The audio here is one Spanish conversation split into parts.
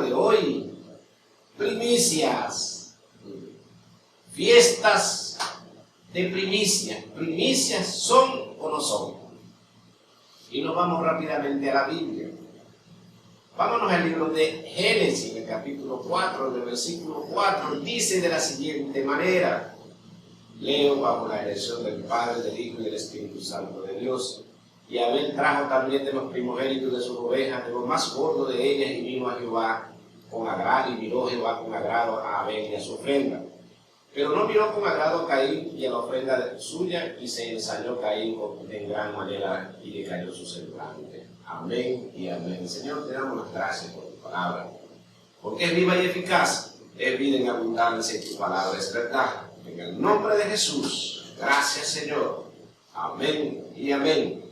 tema de hoy: primicias. Fiestas de primicias. ¿Primicias son o no son? Y nos vamos rápidamente a la Biblia. Vámonos al libro de Génesis, en el capítulo 4, en el versículo 4, dice de la siguiente manera. Leo bajo la dirección del Padre, del Hijo y del Espíritu Santo de Dios. Y Abel trajo también de los primogénitos de sus ovejas, de lo más gordo de ellas, y vino a Jehová con agrado, y miró Jehová con agrado a Abel y a su ofrenda. Pero no miró con agrado a Caín y a la ofrenda suya, y se ensañó Caín en gran manera, y decayó su semblante. Amén y amén. Señor, te damos las gracias por tu palabra, porque es viva y eficaz, es vida en abundancia, y tu palabra es verdad. En el nombre de Jesús, gracias, Señor. Amén y amén.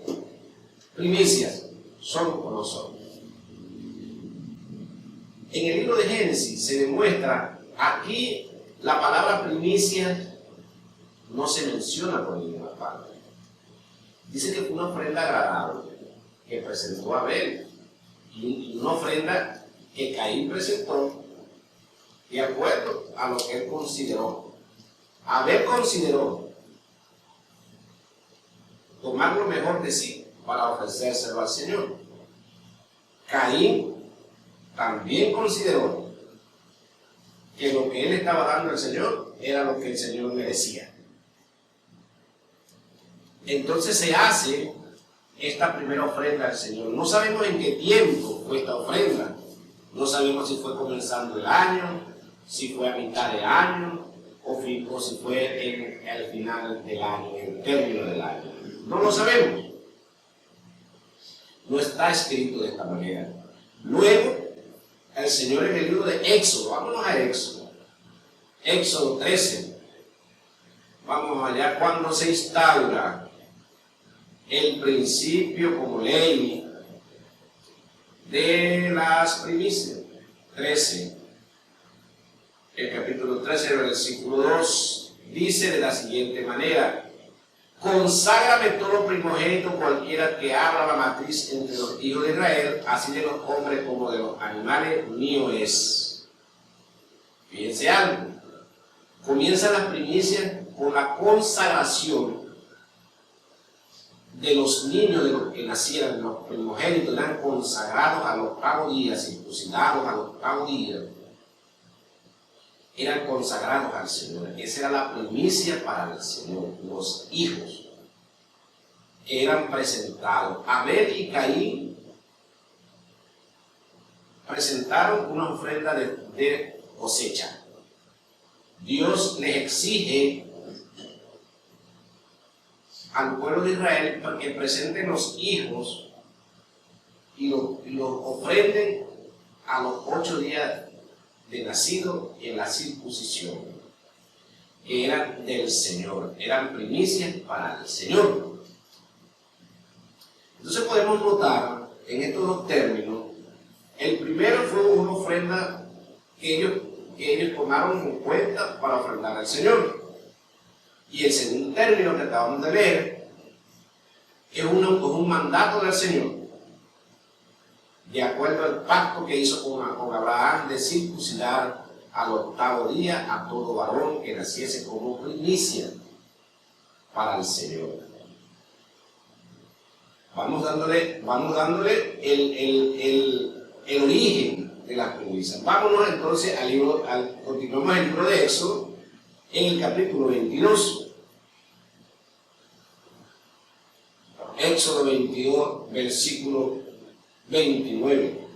Primicias, ¿son o no son? En el libro de Génesis se demuestra, aquí la palabra primicia no se menciona por ninguna parte. Dice que fue una ofrenda agradable que presentó Abel, y una ofrenda que Caín presentó de acuerdo a lo que él consideró. Abel consideró tomar lo mejor de sí para ofrecérselo al Señor. Caín también consideró que lo que él estaba dando al Señor era lo que el Señor merecía. Entonces se hace esta primera ofrenda al Señor. No sabemos en qué tiempo fue esta ofrenda. No sabemos si fue comenzando el año, si fue a mitad de año, o si fue en el final del año, en el término del año. No lo sabemos. No está escrito de esta manera. Luego, el Señor en el libro de Éxodo, vámonos a Éxodo. Éxodo 13. Vamos allá, cuando se instaura el principio como ley de las primicias. 13. El capítulo 13, versículo 2, dice de la siguiente manera: conságrame todo primogénito cualquiera que abra la matriz entre los hijos de Israel, así de los hombres como de los animales, mío es. Fíjense algo, comienzan las primicias con la consagración de los niños, de los que nacieran, los primogénitos eran consagrados al octavo día, circuncidados al octavo día, eran consagrados al Señor. Esa era la primicia para el Señor. Los hijos eran presentados. Abel y Caín presentaron una ofrenda de cosecha. Dios les exige al pueblo de Israel para que presenten los hijos y los ofrenden a los 8 días de nacido en la circuncisión, que eran del Señor, eran primicias para el Señor. Entonces podemos notar en estos dos términos, el primero fue una ofrenda que ellos tomaron en cuenta para ofrendar al Señor. Y el segundo término que acabamos de leer es un mandato del Señor, de acuerdo al pacto que hizo con Abraham de circuncidar al octavo día a todo varón que naciese como primicia para el Señor. Vamos dándole el origen de las primicias. Vámonos entonces continuamos el libro de Éxodo en el capítulo 22. Éxodo 22, versículo 29.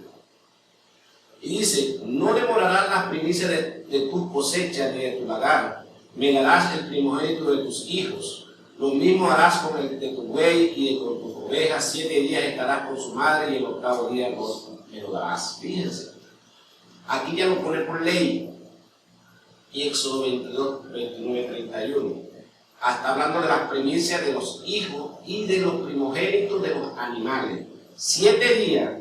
Y dice: no devorarás las primicias de tus cosechas ni de tu lagar, me darás el primogénito de tus hijos. Lo mismo harás con el de tu buey y con tus ovejas. 7 días estarás con su madre, y el octavo día me lo darás. Fíjense, aquí ya lo pone por ley. Y Éxodo 22, 29, 31. Hasta hablando de las primicias de los hijos y de los primogénitos de los animales. 7 días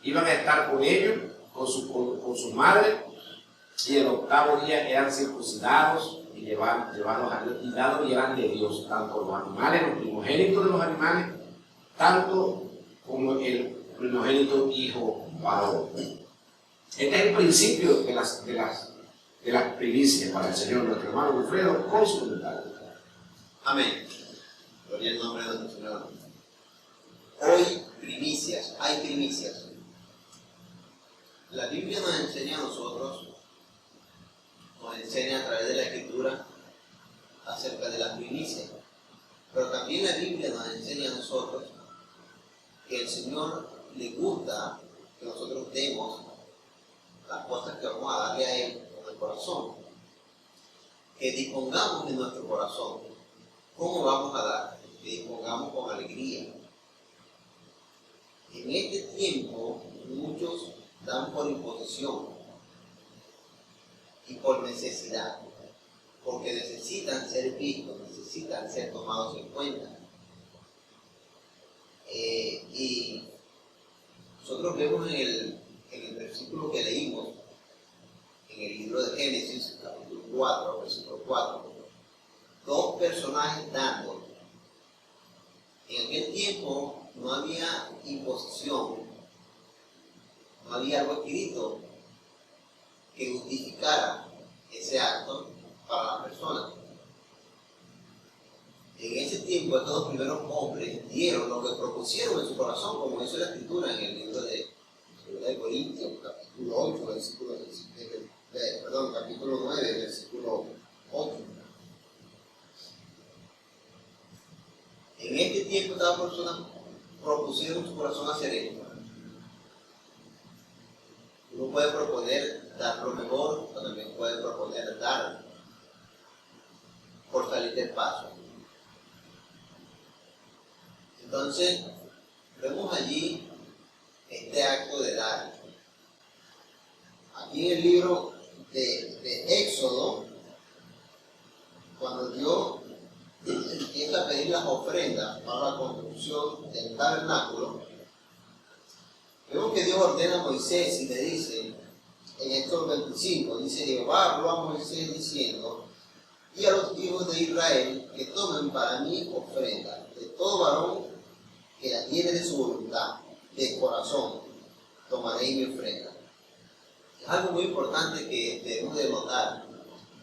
iban a estar con ellos, con su madre, y el octavo día eran circuncidados y llevados a Dios, y dados y eran de Dios, tanto los animales, los primogénitos de los animales, tanto como el primogénito hijo varón. Este es el principio de las primicias para el Señor, nuestro hermano Wilfredo, con su comentario. Amén. Gloria al nombre de nuestro Señor. Hoy primicias, hay primicias. La Biblia nos enseña a nosotros, nos enseña a través de la Escritura acerca de las primicias. Pero también la Biblia nos enseña a nosotros que el Señor le gusta que nosotros demos las cosas que vamos a darle a Él con el corazón. Que dispongamos en nuestro corazón cómo vamos a dar, que dispongamos con alegría. En este tiempo muchos dan por imposición y por necesidad, porque necesitan ser vistos, necesitan ser tomados en cuenta. Y nosotros vemos en el versículo que leímos, en el libro de Génesis, capítulo 4, versículo 4, dos personajes dando. En aquel tiempo no había imposición, no había algo escrito que justificara ese acto para la persona. En ese tiempo estos dos primeros hombres dieron lo que propusieron en su corazón, como dice la Escritura en el libro de Corintios, capítulo 8, capítulo 9, versículo 8. En este tiempo estas personas propusieron en su corazón hacer esto. Uno puede proponer dar lo mejor, pero también puede proponer dar por salir del paso. Entonces, vemos allí este acto de dar. Aquí en el libro de Éxodo, cuando Dios empieza a pedir las ofrendas para la construcción del tabernáculo, vemos que Dios ordena a Moisés y le dice, en Éxodo 25, dice: Jehová habló a Moisés diciendo: y a los hijos de Israel que tomen para mí ofrenda de todo varón que la tiene de su voluntad, de corazón, tomaré mi ofrenda. Es algo muy importante que debemos de notar.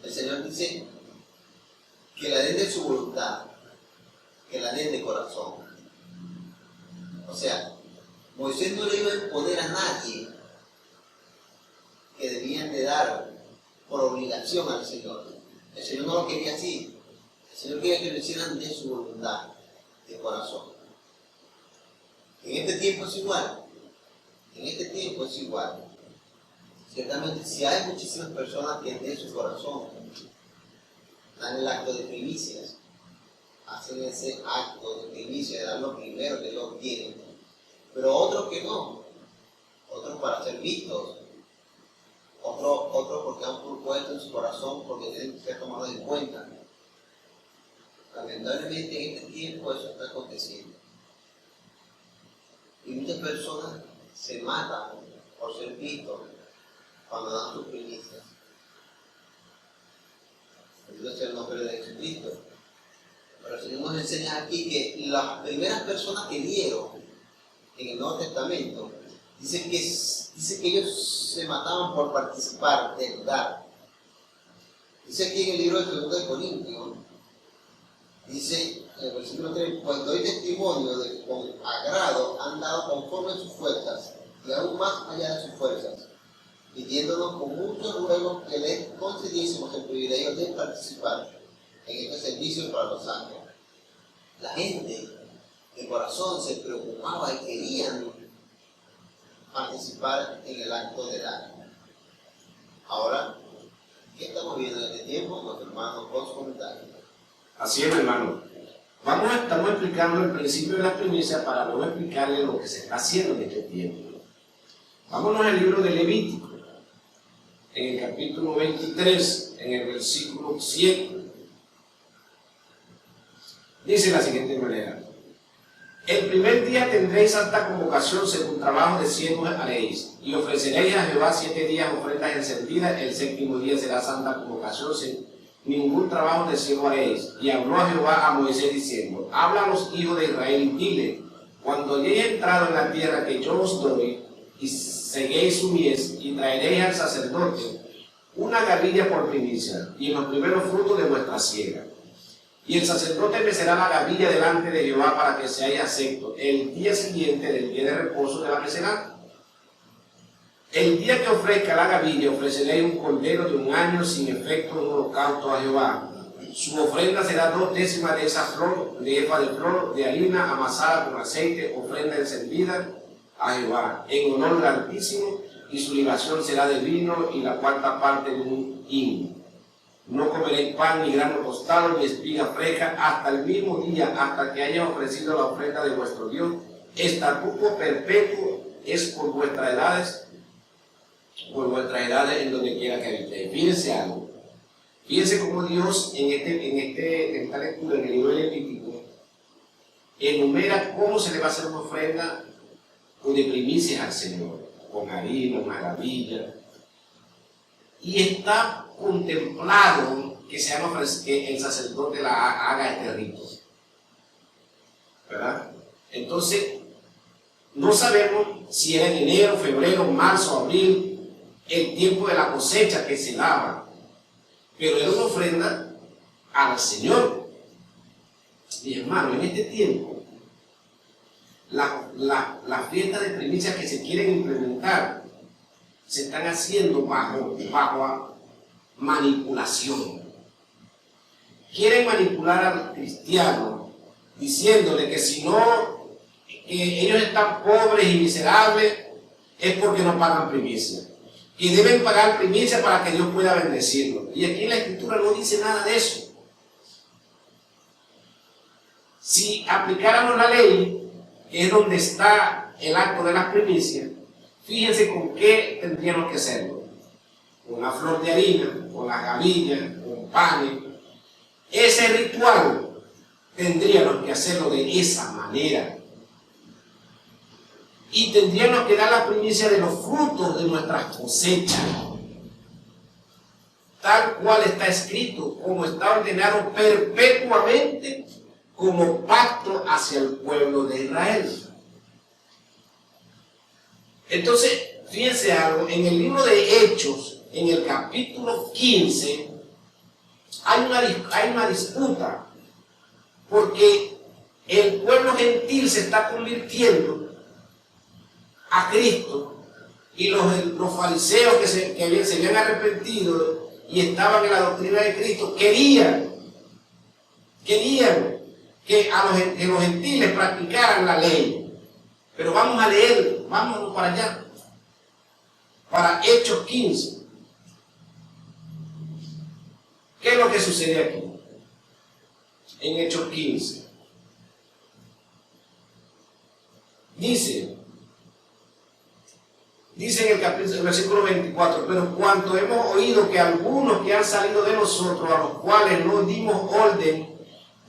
El Señor dice que la den de su voluntad, que la den de corazón. O sea, Moisés no le iba a imponer a nadie que debían de dar por obligación al Señor. El Señor no lo quería así. El Señor quería que lo hicieran de su voluntad, de corazón. En este tiempo es igual. En este tiempo es igual. Ciertamente, si hay muchísimas personas que de su corazón dan el acto de primicias, hacen ese acto de primicia, de dar lo primero que ellos tienen, pero otros que no, otros para ser vistos, otros porque han propuesto en su corazón, porque tienen que ser tomados en cuenta. Lamentablemente en este tiempo eso está aconteciendo. Y muchas personas se matan por ser vistos cuando dan sus primicias. Bendito sea el nombre de Jesucristo. Pero el Señor nos enseña aquí que las primeras personas que dieron en el Nuevo Testamento, dice que ellos se mataban por participar, de dar. Dice aquí en el libro de 2 de Corintios, dice en el versículo 3: pues doy testimonio de que con agrado han dado conforme a sus fuerzas, y aún más allá de sus fuerzas, pidiéndonos con muchos ruegos que les concediésemos el privilegio de participar en este servicio para los santos. La gente de corazón se preocupaba y querían participar en el acto de dar. Ahora, ¿qué estamos viendo en este tiempo? Nuestro hermano con su comentario. Así es, hermano. Estamos explicando el principio de las primicias para luego explicarle lo que se está haciendo en este tiempo. Vámonos al libro de Levítico, en el capítulo 23, en el versículo 7. Dice de la siguiente manera: el primer día tendréis alta convocación según trabajo de siervos haréis, y ofreceréis a Jehová 7 días ofrendas encendidas. El séptimo día será santa convocación, sin ningún trabajo de siervo haréis. Y habló a Jehová a Moisés diciendo: habla a los hijos de Israel y dile: cuando hayáis entrado en la tierra que yo os doy, y seguéis su mies, y traeréis al sacerdote una gavilla por primicia, y en los primeros frutos de vuestra siega. Y el sacerdote mecerá la gavilla delante de Jehová para que se haya acepto. El día siguiente del día de reposo de la mecerá. El día que ofrezca la gavilla, ofreceréis un cordero de 1 año sin efecto en holocausto a Jehová. Su ofrenda será 2/10 de esa flor, de efa de flor, de harina amasada con aceite, ofrenda encendida a Jehová, en honor del Altísimo, y su libación será de vino y la 4ª parte de un hin. No comeréis pan, ni grano tostado, ni espiga fresca, hasta el mismo día, hasta que hayáis ofrecido la ofrenda de vuestro Dios. Estatuto perpetuo es por vuestras edades en donde quiera que habitéis. Fíjense algo. Fíjense cómo Dios en esta lectura, en el libro del Levítico, enumera cómo se le va a hacer una ofrenda de primicias al Señor, con harina, una gavilla, y está contemplado que el sacerdote haga este rito, ¿verdad? Entonces, no sabemos si era en enero, febrero, marzo, abril, el tiempo de la cosecha que se daba, pero era una ofrenda al Señor. Mi hermano, en este tiempo, las fiestas de primicias que se quieren implementar se están haciendo bajo manipulación. Quieren manipular al cristiano diciéndole que si no, que ellos están pobres y miserables, es porque no pagan primicia. Y deben pagar primicia para que Dios pueda bendecirlos. Y aquí en la Escritura no dice nada de eso. Si aplicáramos la ley, que es donde está el acto de las primicias, fíjense con qué tendríamos que hacerlo. Con la flor de harina, con la gavilla, con panes. Ese ritual tendríamos que hacerlo de esa manera. Y tendríamos que dar la primicia de los frutos de nuestras cosechas, tal cual está escrito, como está ordenado perpetuamente como pacto hacia el pueblo de Israel. Entonces, fíjense algo, en el libro de Hechos, en el capítulo 15, hay una disputa, porque el pueblo gentil se está convirtiendo a Cristo, y los fariseos que se habían arrepentido y estaban en la doctrina de Cristo querían que los gentiles practicaran la ley. Pero vamos a leer, vámonos para allá, para Hechos 15. ¿Qué es lo que sucede aquí? En Hechos 15 dice en el versículo 24, pero cuanto hemos oído que algunos que han salido de nosotros, a los cuales no dimos orden,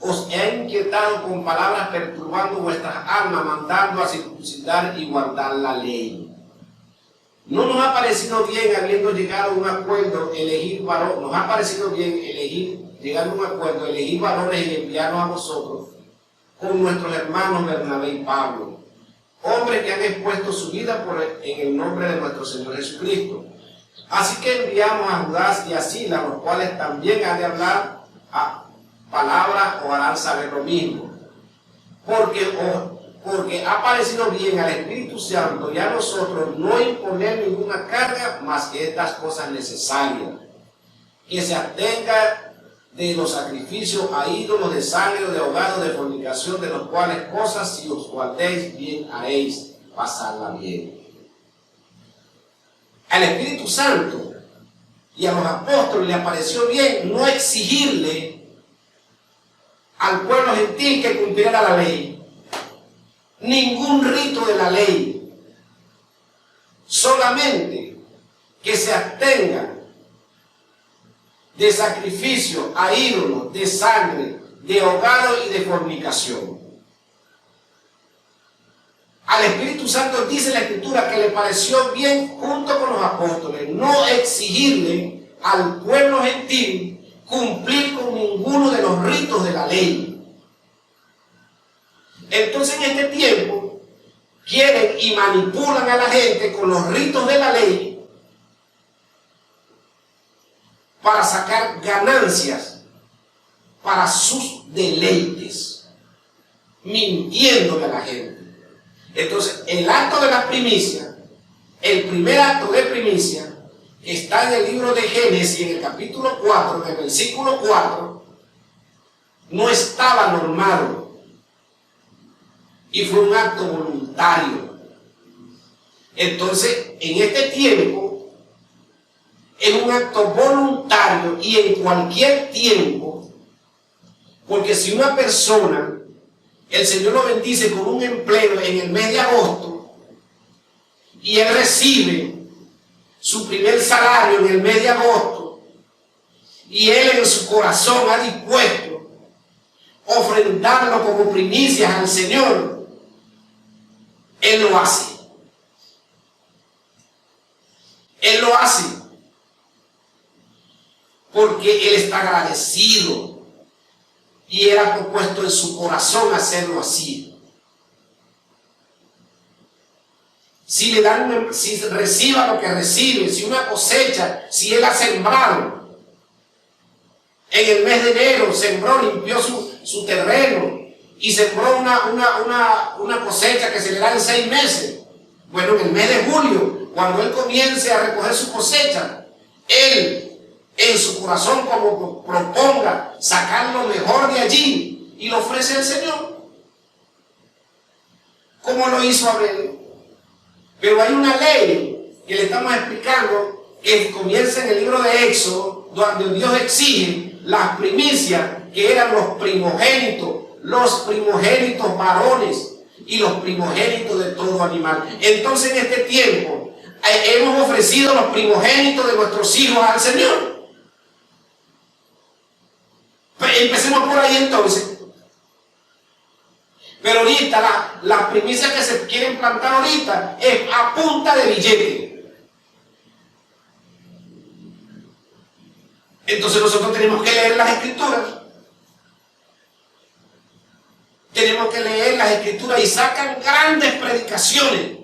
os han inquietado con palabras perturbando vuestras almas, mandando a circuncidar y guardar la ley. No nos ha parecido bien, habiendo llegado a un acuerdo, elegir varones, nos ha parecido bien llegar a un acuerdo, elegir varones y enviarnos a vosotros con nuestros hermanos Bernabé y Pablo, hombres que han expuesto su vida en el nombre de nuestro Señor Jesucristo. Así que enviamos a Judas y a Silas, los cuales también han de hablar a palabras o harán saber lo mismo. Porque ha parecido bien al Espíritu Santo y a nosotros no imponer ninguna carga más que estas cosas necesarias, que se abstenga de los sacrificios a ídolos, de sangre, de ahogado, de fornicación, de los cuales cosas si os guardéis bien haréis pasarla bien. Al Espíritu Santo y a los apóstoles le pareció bien no exigirle al pueblo gentil que cumpliera la ley, ningún rito de la ley, solamente que se abstenga de sacrificio a ídolos, de sangre, de ahogado y de fornicación. Al Espíritu Santo dice la Escritura que le pareció bien, junto con los apóstoles, no exigirle al pueblo gentil cumplir con ninguno de los ritos de la ley. Entonces en este tiempo quieren y manipulan a la gente con los ritos de la ley para sacar ganancias para sus deleites, mintiéndole a la gente. Entonces, el acto de la primicia, el primer acto de primicia, está en el libro de Génesis, en el capítulo 4, en el versículo 4, no estaba normado y fue un acto voluntario. Entonces, en este tiempo, es un acto voluntario y en cualquier tiempo, porque si una persona, el Señor lo bendice con un empleo en el mes de agosto y él recibe su primer salario en el mes de agosto y él en su corazón ha dispuesto ofrendarlo como primicias al Señor, él lo hace. Él lo hace porque él está agradecido y él ha propuesto en su corazón hacerlo así. Si le dan, si reciba lo que recibe, si una cosecha, si él ha sembrado, en el mes de enero sembró, limpió su terreno y sembró una cosecha que se le da en 6 meses. Bueno, en el mes de julio, cuando él comience a recoger su cosecha, él en su corazón como proponga sacar lo mejor de allí y lo ofrece al Señor, como lo hizo Abel. Pero hay una ley que le estamos explicando que comienza en el libro de Éxodo, donde Dios exige las primicias, que eran los primogénitos varones y los primogénitos de todo animal. Entonces, en este tiempo hemos ofrecido los primogénitos de nuestros hijos al Señor. Empecemos por ahí entonces. Pero ahorita las primicias que se quieren plantar ahorita es a punta de billete. Entonces nosotros tenemos que leer las escrituras. Tenemos que leer las escrituras y sacan grandes predicaciones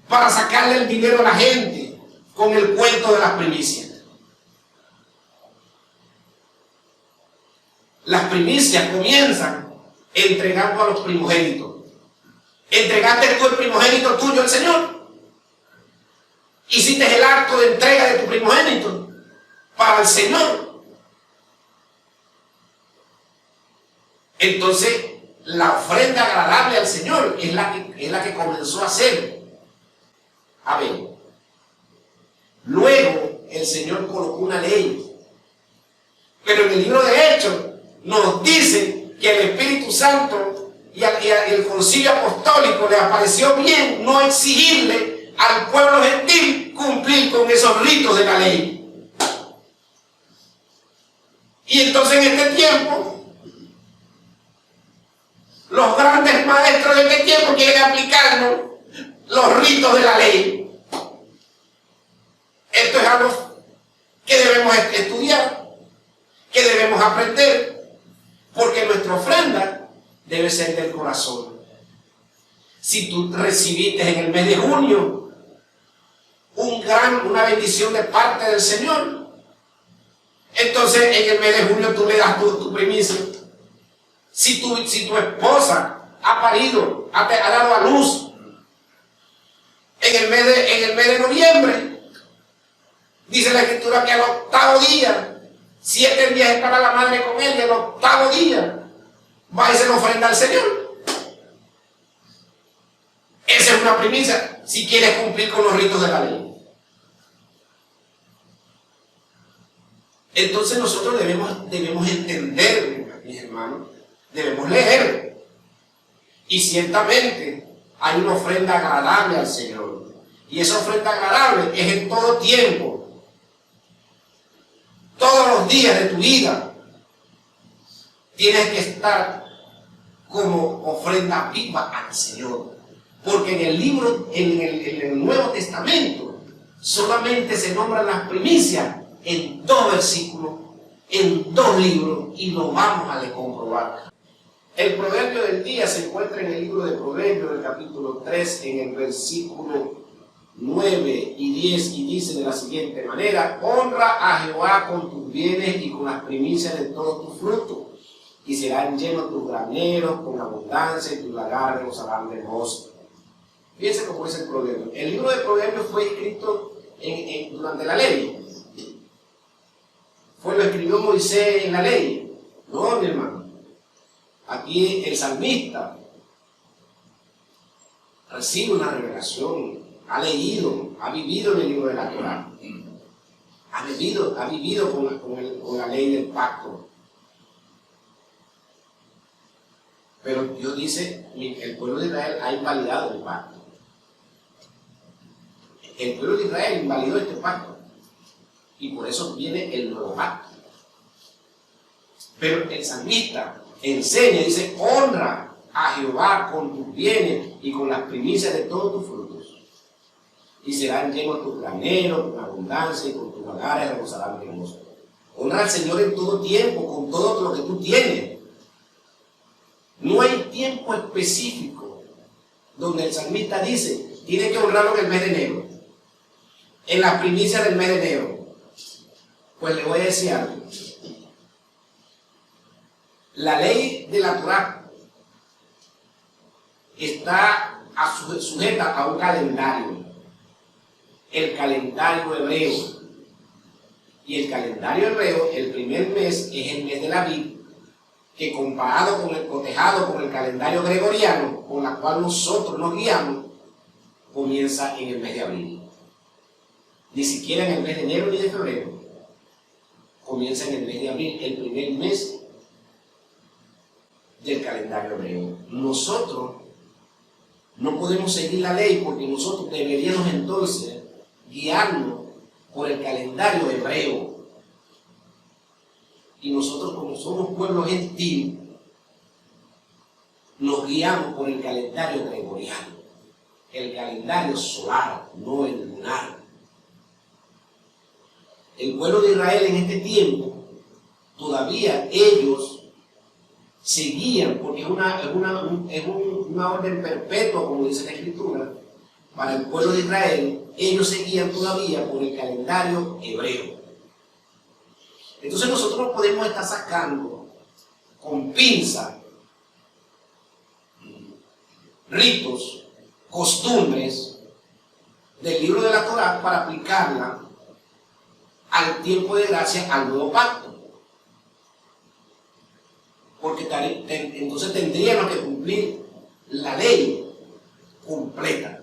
para sacarle el dinero a la gente con el cuento de las primicias. Las primicias comienzan entregando a los primogénitos. ¿Entregaste tú el primogénito tuyo al Señor? ¿Hiciste el acto de entrega de tu primogénito para el Señor? Entonces, la ofrenda agradable al Señor es la que comenzó a hacer Abel. Luego, el Señor colocó una ley. Pero en el libro de Hechos nos dice que el Espíritu Santo y el concilio apostólico le apareció bien no exigirle al pueblo gentil cumplir con esos ritos de la ley. Y entonces en este tiempo, los grandes maestros de este tiempo quieren aplicarnos los ritos de la ley. Esto es algo que debemos estudiar, que debemos aprender. Porque nuestra ofrenda debe ser del corazón. Si tú recibiste en el mes de junio una bendición de parte del Señor, entonces en el mes de junio tú le das tu primicia. Si tu esposa ha parido, ha dado a luz en el mes de noviembre, dice la Escritura que al 8º día, 7 días estará la madre con él y el 8º día va y se lo ofrenda al Señor. Esa es una primicia si quieres cumplir con los ritos de la ley. Entonces nosotros debemos entender, mis hermanos, debemos leer. Y ciertamente hay una ofrenda agradable al Señor. Y esa ofrenda agradable es en todo tiempo. Todos los días de tu vida tienes que estar como ofrenda viva al Señor. Porque en el libro, en el Nuevo Testamento, solamente se nombran las primicias en 2 versículos, en 2 libros, y lo vamos a comprobar. El proverbio del día se encuentra en el libro de Proverbios, en el capítulo 3, en el versículo 9 y 10, y dice de la siguiente manera: honra a Jehová con tus bienes y con las primicias de todos tus frutos, y serán llenos tus graneros con abundancia, y tus lagares gozarán de gozo. Fíjense cómo es el proverbio. El libro de Proverbios fue escrito durante la ley. Lo escribió Moisés en la ley. No, mi hermano. Aquí el salmista recibe una revelación, ha leído, ha vivido en el libro de la Torá, ha vivido con la ley del pacto. Pero Dios dice, el pueblo de Israel ha invalidado el pacto. El pueblo de Israel invalidó este pacto, y por eso viene el nuevo pacto. Pero el salmista enseña, dice: honra a Jehová con tus bienes y con las primicias de todos tus frutos, y serán llenos tus graneros con abundancia, y con tus lagares rebosarán de gozo. Honra al Señor en todo tiempo, con todo lo que tú tienes. No hay tiempo específico donde el salmista dice: tiene que honrarlo en el mes de enero, en las primicias del mes de enero. Pues le voy a decir algo. La ley de la Torá está sujeta a un calendario, el calendario hebreo. Y el calendario hebreo, el primer mes es el mes de la vid, que cotejado con el calendario gregoriano, con la cual nosotros nos guiamos, comienza en el mes de abril. Ni siquiera en el mes de enero ni de febrero. Comienza en el mes de abril, el primer mes del calendario hebreo. Nosotros no podemos seguir la ley, porque nosotros deberíamos entonces guiarnos por el calendario hebreo. Y nosotros, como somos pueblo gentil, nos guiamos por el calendario gregoriano, el calendario solar, no el lunar. El pueblo de Israel en este tiempo, todavía ellos seguían, porque es una orden perpetua, como dice la Escritura, para el pueblo de Israel. Ellos seguían todavía por el calendario hebreo. Entonces nosotros no podemos estar sacando con pinza ritos, costumbres del libro de la Torá para aplicarla al tiempo de gracia, al nuevo pacto. Porque entonces tendríamos que cumplir la ley completa.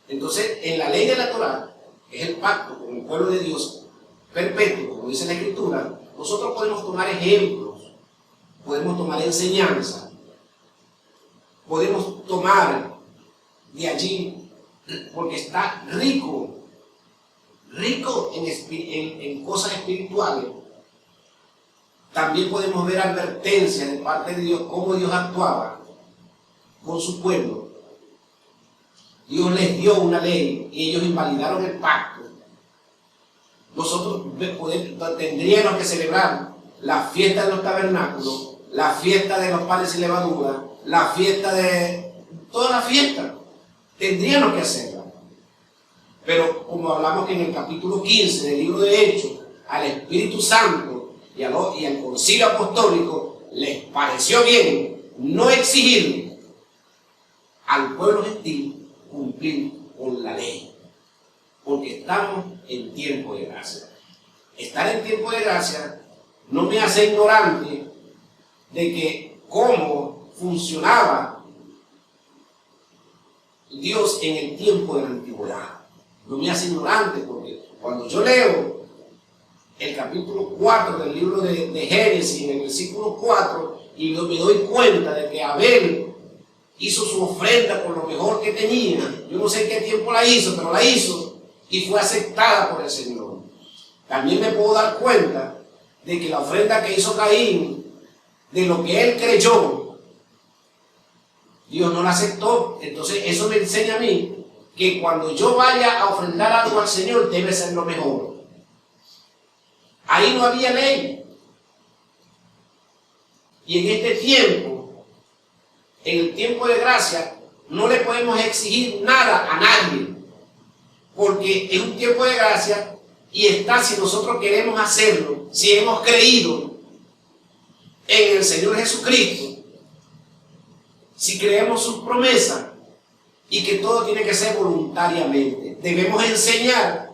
Entonces, en la ley de la Torá, que es el pacto con el pueblo de Dios perpetuo, como dice la Escritura, nosotros podemos tomar ejemplos, podemos tomar enseñanza, podemos tomar de allí, porque está rico en cosas espirituales. También podemos ver advertencias de parte de Dios, cómo Dios actuaba con su pueblo. Dios les dio una ley y ellos invalidaron el pacto. Nosotros tendríamos que celebrar la fiesta de los tabernáculos, la fiesta de los panes sin levadura, la fiesta de... toda la fiesta. Tendríamos que hacerla. Pero como hablamos que en el capítulo 15 del libro de Hechos, al Espíritu Santo y al concilio apostólico les pareció bien no exigir al pueblo gentil cumplir con la ley, porque estamos en tiempo de gracia. Estar en tiempo de gracia no me hace ignorante de que cómo funcionaba Dios en el tiempo de la antigüedad. No me hace ignorante, porque cuando yo leo el capítulo 4 del libro de Génesis, en el versículo 4, y me doy cuenta de que Abel hizo su ofrenda con lo mejor que tenía. Yo no sé en qué tiempo la hizo, pero la hizo y fue aceptada por el Señor. También me puedo dar cuenta de que la ofrenda que hizo Caín, de lo que él creyó, Dios no la aceptó. Entonces eso me enseña a mí que cuando yo vaya a ofrendar algo al Señor, debe ser lo mejor. Ahí no había ley. Y en este tiempo, en el tiempo de gracia, no le podemos exigir nada a nadie, porque es un tiempo de gracia y está si nosotros queremos hacerlo, si hemos creído en el Señor Jesucristo, si creemos sus promesas y que todo tiene que ser voluntariamente. Debemos enseñar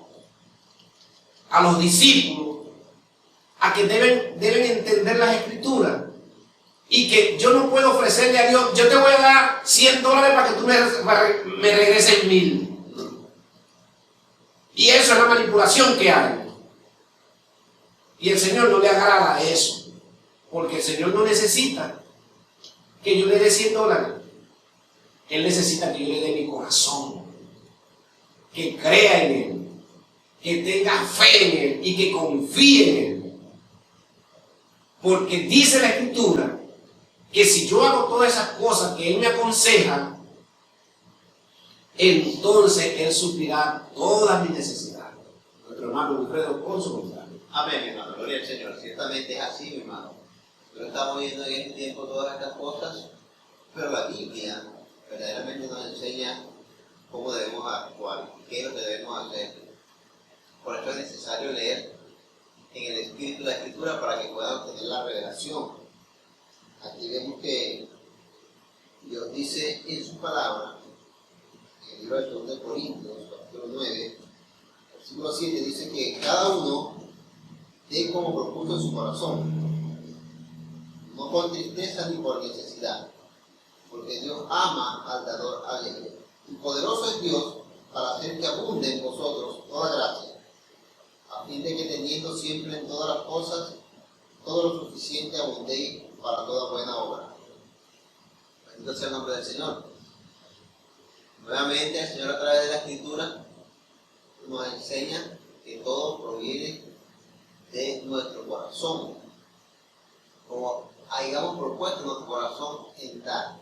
a los discípulos a que deben entender las Escrituras y que yo no puedo ofrecerle a Dios, yo te voy a dar $100 para que tú me regreses 1000. Y eso es la manipulación que hay. Y el Señor no le agrada eso, porque el Señor no necesita que yo le dé $100. Él necesita que yo le dé mi corazón, que crea en Él, que tenga fe en Él y que confíe en Él. Porque dice la Escritura que si yo hago todas esas cosas que Él me aconseja, entonces Él suplirá todas mis necesidades. Nuestro hermano Wilfredo con su comentario. Amén, mi hermano, gloria al Señor. Ciertamente es así, mi hermano. Lo estamos viendo en este tiempo todas estas cosas, pero la Biblia verdaderamente nos enseña cómo debemos actuar, qué es lo que debemos hacer. Por eso es necesario leer en el Espíritu la Escritura para que puedan obtener la revelación. Aquí vemos que Dios dice en su palabra, en el libro de 2 Corintios, capítulo 9, versículo 7, dice que cada uno dé como propuso en su corazón, no con tristeza ni por necesidad, porque Dios ama al dador alegre. Y poderoso es Dios para hacer que abunde en vosotros toda gracia, a fin de que teniendo siempre en todas las cosas todo lo suficiente abundéis para toda buena obra. Bendito sea el nombre del Señor. Nuevamente el Señor a través de la Escritura nos enseña que todo proviene de nuestro corazón, como hayamos propuesto en nuestro corazón en dar.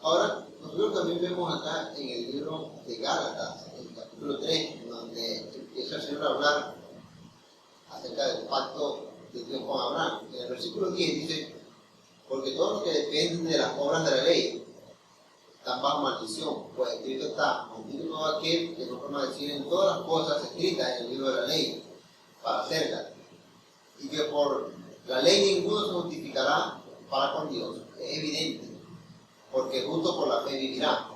Ahora, nosotros también vemos acá en el libro de Gálatas, en el capítulo 3, donde empieza el Señor a hablar acerca del pacto de Dios con Abraham. En el versículo 10 dice, porque todos los que dependen de las obras de la ley están bajo maldición, pues escrito está, maldito todo aquel que no permaneciera en todas las cosas escritas en el libro de la ley, para hacerlas, y que por la ley ninguno se justificará para con Dios. Es evidente, porque justo por la fe vivirá.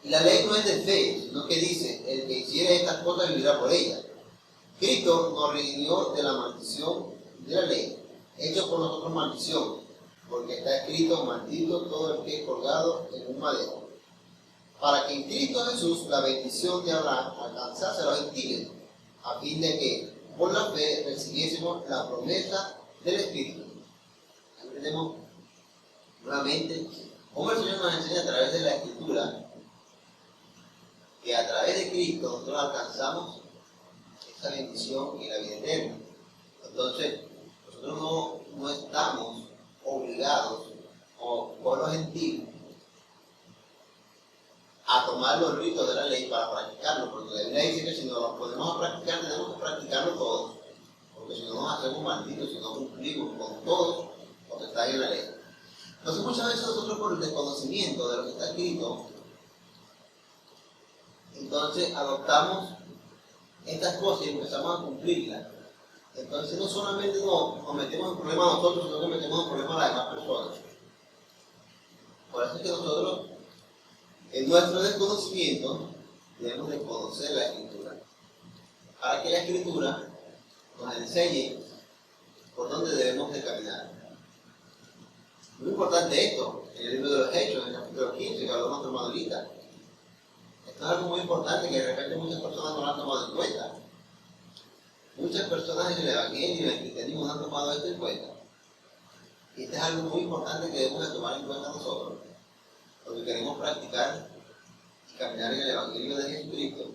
Y la ley no es de fe, sino que dice, el que hiciere estas cosas vivirá por ellas. Cristo nos redimió de la maldición de la ley, hecho por nosotros maldición, porque está escrito, maldito todo el que es colgado en un madero, para que en Cristo Jesús la bendición de Abraham alcanzase a los gentiles, a fin de que por la fe recibiésemos la promesa del Espíritu. Aquí tenemos nuevamente cómo el Señor nos enseña a través de la Escritura que a través de Cristo nosotros alcanzamos esa bendición y la vida eterna. Entonces, nosotros no estamos obligados, como pueblo gentil, a tomar los ritos de la ley para practicarlo, porque la Biblia dice que si no los ponemos a practicar, tenemos que practicarlo todos, porque si no nos hacemos malditos, si no cumplimos con todo lo que está ahí en la ley. Entonces muchas veces nosotros por el desconocimiento de lo que está escrito, entonces adoptamos estas cosas y empezamos a cumplirlas. Entonces no solamente nos metemos en problemas a nosotros, sino que metemos en problemas a las demás personas. Por eso es que nosotros, en nuestro desconocimiento, debemos de conocer la Escritura, para que la Escritura nos enseñe por dónde debemos de caminar. Muy importante esto, en el libro de los Hechos, en el capítulo 15, que habló nuestro hermano ahorita. Esto es algo muy importante que de repente muchas personas no lo han tomado en cuenta. Muchas personas en el Evangelio y en el cristianismo no han tomado esto en cuenta. Y esto es algo muy importante que debemos de tomar en cuenta nosotros, porque queremos practicar y caminar en el Evangelio de Jesucristo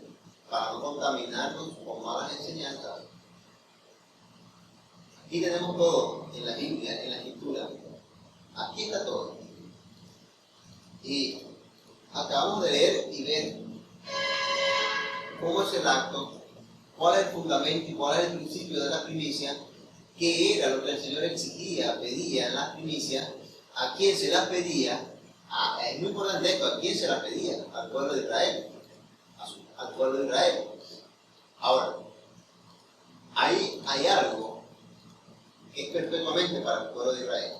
para no contaminarnos con malas enseñanzas. Aquí tenemos todo en la Biblia, en la Escritura. Aquí está todo. Y acabamos de leer y ver cómo es el acto, cuál es el fundamento y cuál es el principio de la primicia qué era lo que el Señor exigía, pedía en las primicias, a quién se las pedía. Es muy importante esto, a quién se las pedía, al pueblo de Israel, al pueblo de Israel. Ahora, hay algo que es perfectamente para el pueblo de Israel.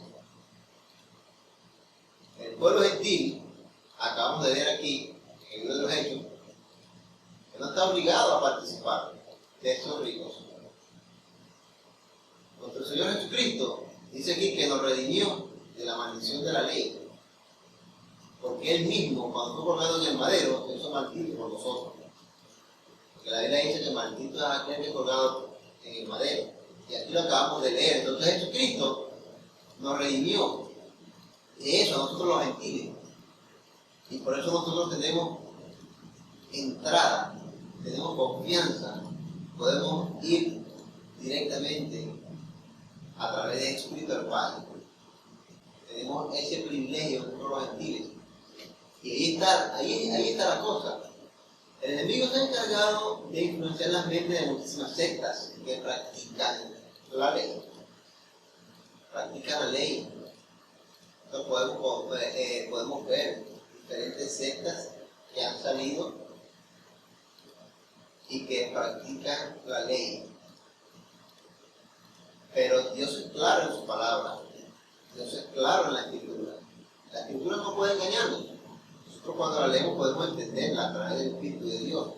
El pueblo gentil, acabamos de ver aquí, en uno de los hechos, que no está obligado a participar de estos ritos. Nuestro Señor Jesucristo dice aquí que nos redimió de la maldición de la ley, porque Él mismo, cuando fue colgado en el madero, hizo maldito por nosotros. Porque la Biblia dice que maldito es aquel que es colgado en el madero. Y aquí lo acabamos de leer. Entonces Jesucristo nos redimió de eso, a nosotros los gentiles. Y por eso nosotros tenemos entrada, tenemos confianza, podemos ir directamente a través de Jesucristo al Padre. Tenemos ese privilegio nosotros los gentiles. Y ahí está la cosa. El enemigo está encargado de influenciar las mentes de muchísimas sectas que practican la ley. Practican la ley. Entonces podemos ver diferentes sectas que han salido y que practican la ley. Pero Dios es claro en su palabra. Dios es claro en la Escritura. La Escritura no puede engañarnos. Nosotros cuando la leemos podemos entenderla a través del Espíritu de Dios.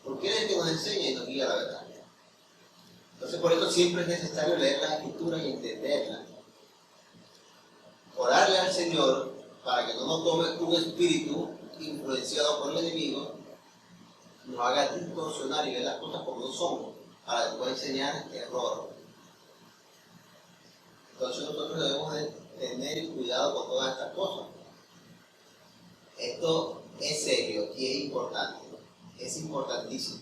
Porque Él es el que nos enseña y nos guía la verdad. Entonces por eso siempre es necesario leer la Escritura y entenderla. Orarle al Señor para que no nos tome un espíritu influenciado por el enemigo, nos haga distorsionar y ver las cosas como no son, para después enseñar error. Entonces nosotros debemos de tener cuidado con todas estas cosas. Esto es serio y es importante, es importantísimo.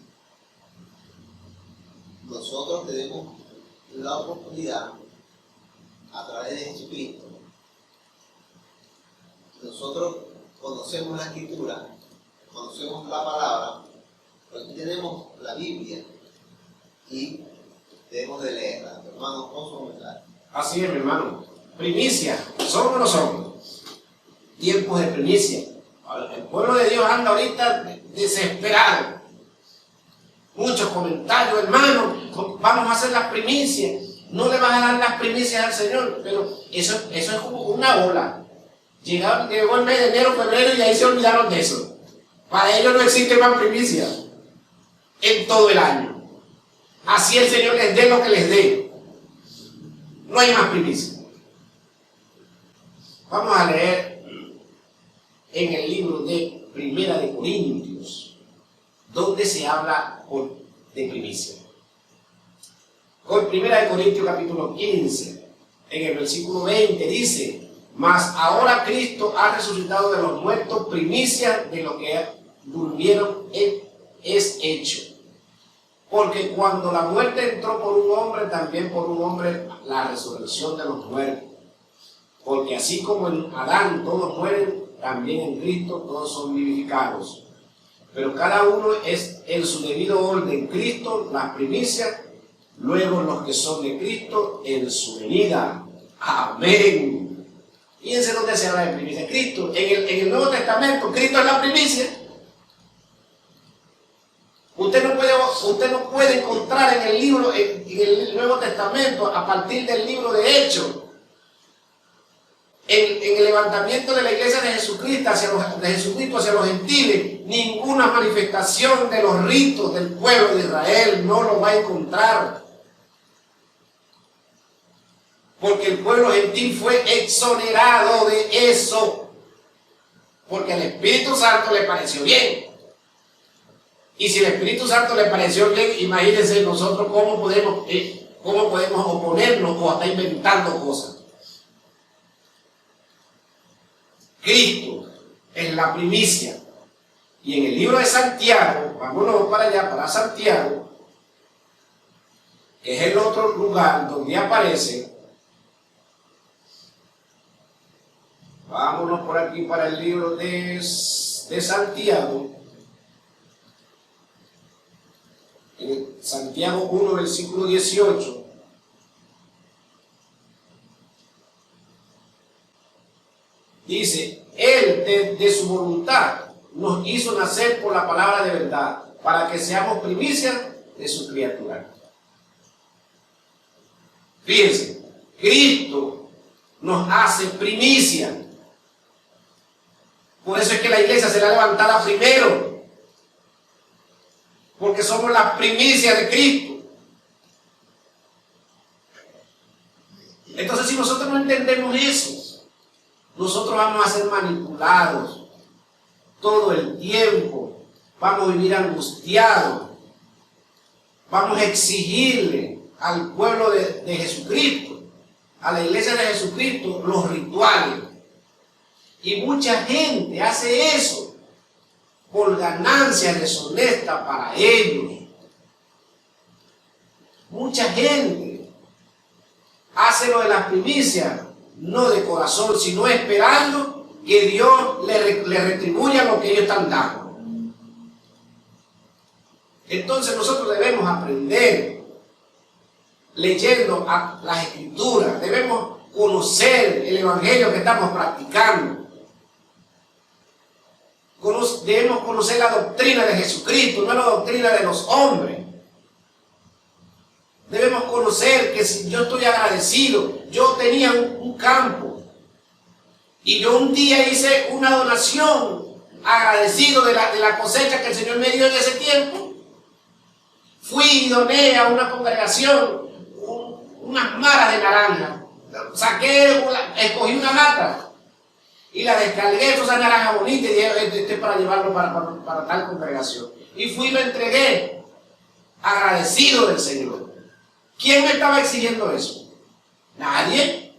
Nosotros tenemos la oportunidad, a través de Jesucristo, nosotros conocemos la Escritura, conocemos la palabra, pero aquí tenemos la Biblia y debemos de leerla. Hermanos, con su mensaje. Así es, mi hermano. Primicia, ¿son o no son? Tiempos de primicia. El pueblo de Dios anda ahorita desesperado. Muchos comentarios, hermano, vamos a hacer las primicias. No le vas a dar las primicias al Señor, pero eso es como una ola. Llegó el mes de enero, febrero y ahí se olvidaron de eso. Para ellos no existe más primicia en todo el año. Así el Señor les dé lo que les dé. No hay más primicia. Vamos a leer en el libro de Primera de Corintios, donde se habla de primicia. Con Primera de Corintios capítulo 15, en el versículo 20 dice: mas ahora Cristo ha resucitado de los muertos, primicia de lo que durmieron es hecho. Porque cuando la muerte entró por un hombre, también por un hombre la resurrección de los muertos. Porque así como en Adán todos mueren, también en Cristo todos son vivificados. Pero cada uno es en su debido orden. Cristo, las primicias, luego los que son de Cristo en su venida. Amén. Fíjense dónde se habla de primicia. Cristo, en el Nuevo Testamento, Cristo es la primicia. Usted no puede encontrar en el libro, en el Nuevo Testamento, a partir del libro de Hechos, en el levantamiento de la iglesia de Jesucristo hacia los gentiles, ninguna manifestación de los ritos del pueblo de Israel. No lo va a encontrar. Porque el pueblo gentil fue exonerado de eso. Porque al Espíritu Santo le pareció bien. Y si el Espíritu Santo le pareció bien, imagínense nosotros cómo podemos oponernos o hasta inventando cosas. Cristo es la primicia. Y en el libro de Santiago, vámonos para allá, para Santiago, que es el otro lugar donde aparece. Vámonos por aquí para el libro de Santiago. En Santiago 1, versículo 18. Dice, Él de su voluntad nos hizo nacer por la palabra de verdad, para que seamos primicia de su criatura. Fíjense, Cristo nos hace primicia. Por eso es que la iglesia será levantada primero, porque somos la primicia de Cristo. Entonces, si nosotros no entendemos eso, nosotros vamos a ser manipulados todo el tiempo, vamos a vivir angustiados, vamos a exigirle al pueblo de Jesucristo, a la iglesia de Jesucristo, los rituales. Y mucha gente hace eso por ganancia deshonesta para ellos. Mucha gente hace lo de las primicias, no de corazón, sino esperando que Dios le retribuya lo que ellos están dando. Entonces nosotros debemos aprender leyendo las Escrituras, debemos conocer el Evangelio que estamos practicando. Debemos conocer la doctrina de Jesucristo, no la doctrina de los hombres. Debemos conocer que si yo estoy agradecido, yo tenía un campo y yo un día hice una donación agradecido de la cosecha que el Señor me dio en ese tiempo. Fui y doné a una congregación unas maras de naranja. Escogí una mata y la descargué, esa naranja bonita, y dije, este es para llevarlo para tal congregación. Y fui y lo entregué, agradecido del Señor. ¿Quién me estaba exigiendo eso? Nadie.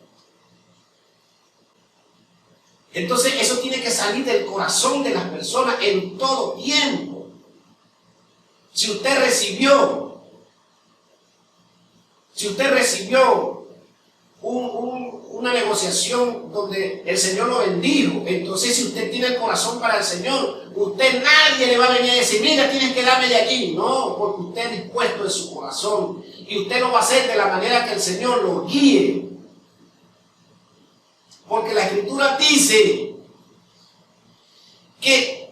Entonces eso tiene que salir del corazón de las personas en todo tiempo. Si usted recibió una negociación donde el Señor lo bendijo, entonces si usted tiene el corazón para el Señor, nadie le va a venir a decir, mira, tienes que darme de allí. No, porque usted es dispuesto de su corazón y usted lo va a hacer de la manera que el Señor lo guíe. Porque la Escritura dice que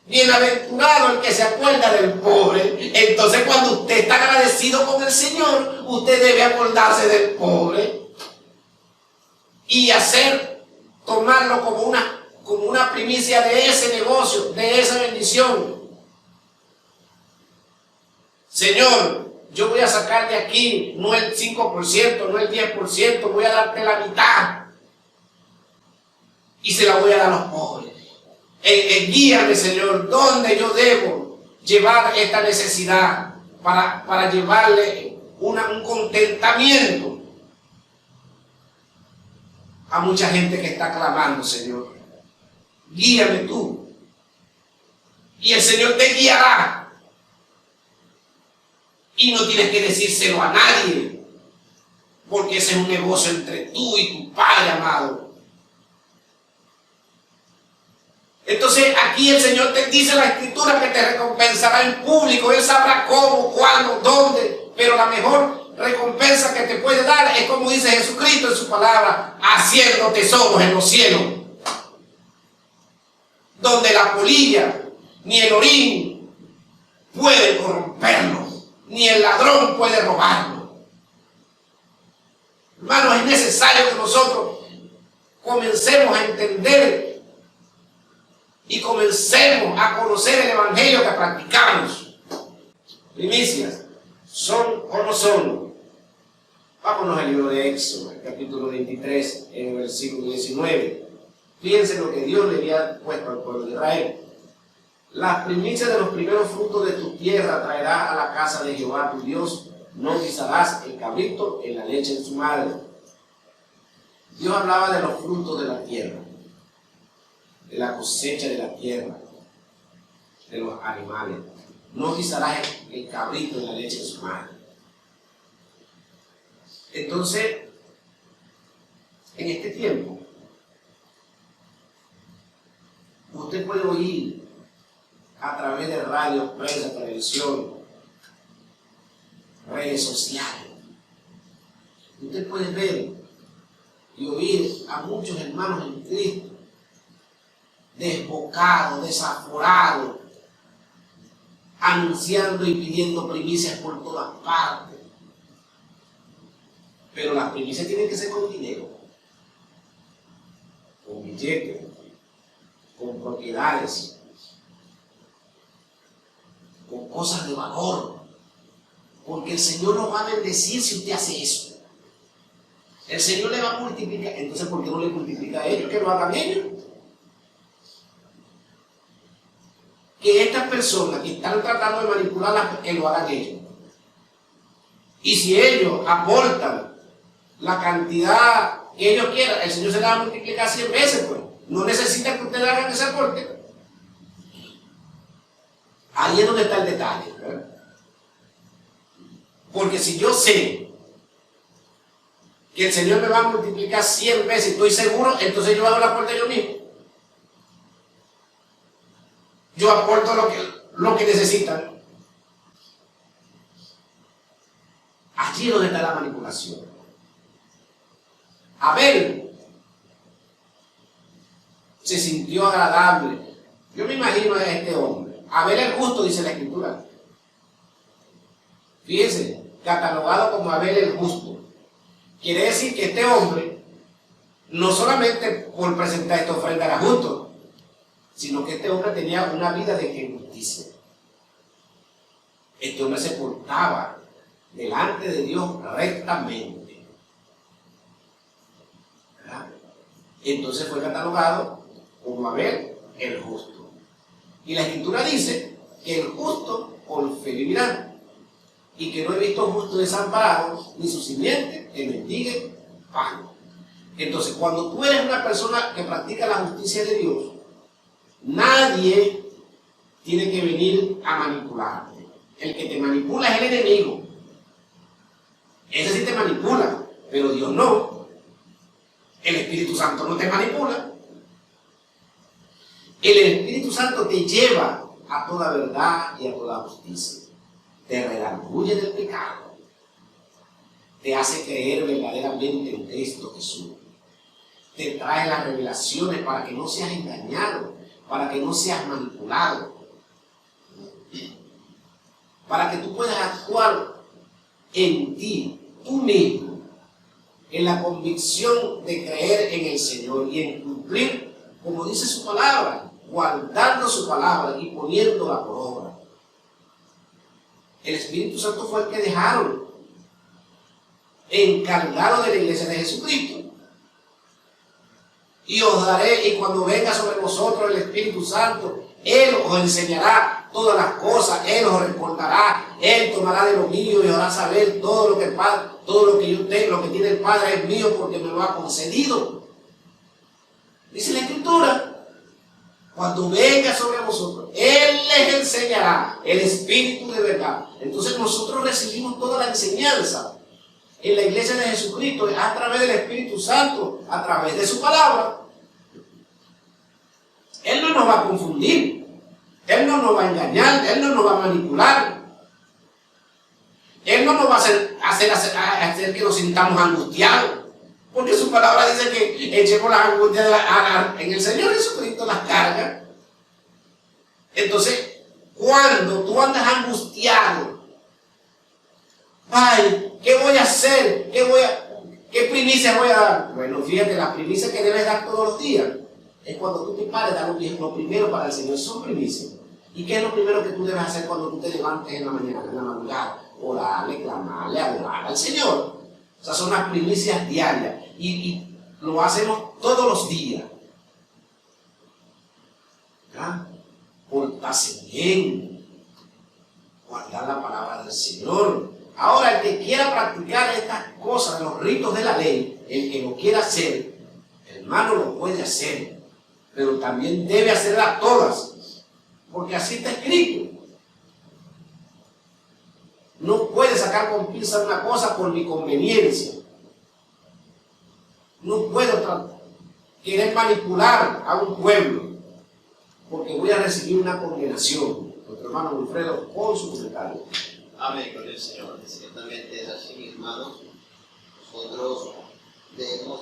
bienaventurado el que se acuerda del pobre. Entonces cuando usted está agradecido con el Señor, usted debe acordarse del pobre y tomarlo como una primicia de ese negocio, de esa bendición. Señor, yo voy a sacar de aquí no el 5%, no el 10%, voy a darte la mitad y se la voy a dar a los pobres. Guíame, Señor, dónde yo debo llevar esta necesidad para llevarle un contentamiento a mucha gente que está clamando, Señor. Guíame tú. Y el Señor te guiará. Y no tienes que decírselo a nadie, porque ese es un negocio entre tú y tu Padre amado. Entonces aquí el Señor te dice en la Escritura que te recompensará en público. Él sabrá cómo, cuándo, dónde, pero la mejor recompensa que te puede dar es como dice Jesucristo en su palabra, haciendo tesoros en los cielos, donde la polilla ni el orín puede corromperlo, ni el ladrón puede robarlo. Hermanos, es necesario que nosotros comencemos a entender y comencemos a conocer el Evangelio que practicamos. Primicias, ¿son o no son? Vámonos al libro de Éxodo, el capítulo 23, en el versículo 19. Fíjense lo que Dios le había puesto al pueblo de Israel. Las primicias de los primeros frutos de tu tierra traerás a la casa de Jehová tu Dios. No pisarás el cabrito en la leche de su madre. Dios hablaba de los frutos de la tierra, de la cosecha de la tierra, de los animales. No pisarás el cabrito en la leche de su madre. Entonces, en este tiempo, usted puede oír a través de radio, prensa, televisión, redes sociales. Usted puede ver y oír a muchos hermanos en Cristo desbocado, desaforado, anunciando y pidiendo primicias por todas partes. Pero las primicias tienen que ser con dinero, con billetes, con propiedades, con cosas de valor. Porque el Señor nos va a bendecir si usted hace eso. El Señor le va a multiplicar. Entonces, ¿por qué no le multiplica a ellos? Que lo hagan ellos. Que estas personas que están tratando de manipularlas, que lo hagan ellos. Y si ellos aportan la cantidad que ellos quieran, el Señor se la va a multiplicar 100 veces, pues. No necesita que ustedes hagan ese aporte. Ahí es donde está el detalle, ¿verdad? Porque si yo sé que el Señor me va a multiplicar 100 veces, estoy seguro, entonces yo hago el aporte yo mismo. Yo aporto lo que necesitan. Allí es donde está la manipulación. Abel se sintió agradable. Yo me imagino a este hombre. Abel el justo, dice la Escritura. Fíjense, catalogado como Abel el justo. Quiere decir que este hombre, no solamente por presentar esta ofrenda era justo, sino que este hombre tenía una vida de justicia. Este hombre se portaba delante de Dios rectamente. ¿Verdad? Entonces fue catalogado como Abel el justo. Y la Escritura dice que el justo por fe vivirá. Y que no he visto justo desamparado, ni su simiente que mendigue pan. Entonces, cuando tú eres una persona que practica la justicia de Dios, nadie tiene que venir a manipularte. El que te manipula es el enemigo. Ese sí te manipula, pero Dios no. El Espíritu Santo no te manipula. El Espíritu Santo te lleva a toda verdad y a toda justicia. Te redarguye del pecado, te hace creer verdaderamente en Cristo Jesús, te trae las revelaciones para que no seas engañado, para que no seas manipulado, para que tú puedas actuar en ti, tú mismo, en la convicción de creer en el Señor y en cumplir, como dice su palabra, guardando su palabra y poniéndola por obra. El Espíritu Santo fue el que dejaron encargado de la iglesia de Jesucristo. Y os daré, y cuando venga sobre vosotros el Espíritu Santo, Él os enseñará todas las cosas, Él os recordará, Él tomará de lo mío y os hará saber todo lo que el Padre, todo lo que yo tengo, lo que tiene el Padre es mío porque me lo ha concedido. Dice la Escritura. Cuando venga sobre vosotros, Él les enseñará el Espíritu de verdad. Entonces nosotros recibimos toda la enseñanza en la iglesia de Jesucristo a través del Espíritu Santo, a través de su palabra. Él no nos va a confundir, Él no nos va a engañar, Él no nos va a manipular. Él no nos va a hacer que nos sintamos angustiados. Porque su palabra dice que echemos las angustias en el Señor Jesucristo, las cargas. Entonces, cuando tú andas angustiado, ay, ¿qué voy a hacer? ¿Qué primicias voy a dar? Bueno, fíjate, las primicias que debes dar todos los días es cuando tú te pares, dar lo primero para el Señor. Son primicias. ¿Y qué es lo primero que tú debes hacer cuando tú te levantes en la mañana, en la madrugada? Orarle, clamarle, adorar al Señor. O sea, son las primicias diarias. Y lo hacemos todos los días. ¿Verdad? Portarse bien. Guardar la palabra del Señor. Ahora, el que quiera practicar estas cosas, los ritos de la ley, el que lo quiera hacer, hermano, lo puede hacer. Pero también debe hacerlas todas. Porque así está escrito. No puede sacar con pinza una cosa por mi conveniencia. No puedo querer manipular a un pueblo porque voy a recibir una condenación. Nuestro hermano Wilfredo, con su comentario. Amén, con el Señor. Ciertamente es así, hermanos. Nosotros debemos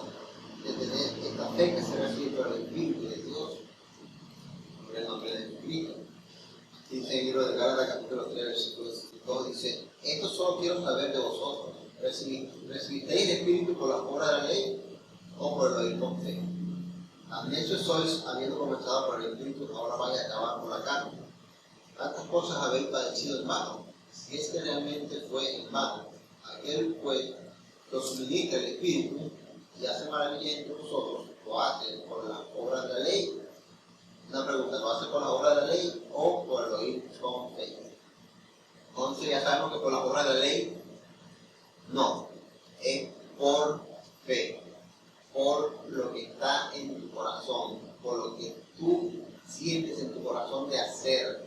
de tener esta fe que se recibe por el Espíritu de Dios, esto solo quiero saber de vosotros. ¿Recibisteis el Espíritu por la obra de la ley o por el oír con fe? Tan necios sois, habiendo comenzado por el Espíritu, ahora vaya a acabar por la carne. Tantas cosas habéis padecido en vano, si es que realmente fue en vano. Aquel pues que os suministra el Espíritu y hace maravillas entre vosotros, lo hace por la obra de la ley. Una pregunta, ¿lo hace por la obra de la ley o por el oír con fe? Entonces ya sabemos que por la obra de la ley no, es por fe, por lo que está en tu corazón, por lo que tú sientes en tu corazón de hacer,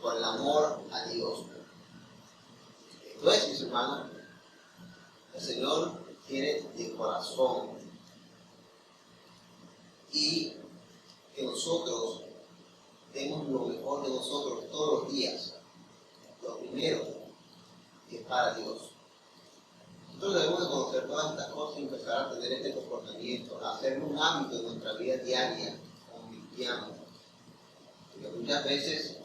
por el amor a Dios. Entonces, mis hermanos, el Señor quiere de corazón y que nosotros demos lo mejor de nosotros todos los días. Lo primero que es para Dios. Nosotros debemos de conocer todas estas cosas y empezar a tener este comportamiento, a hacerlo un hábito en nuestra vida diaria como cristianos. Porque muchas veces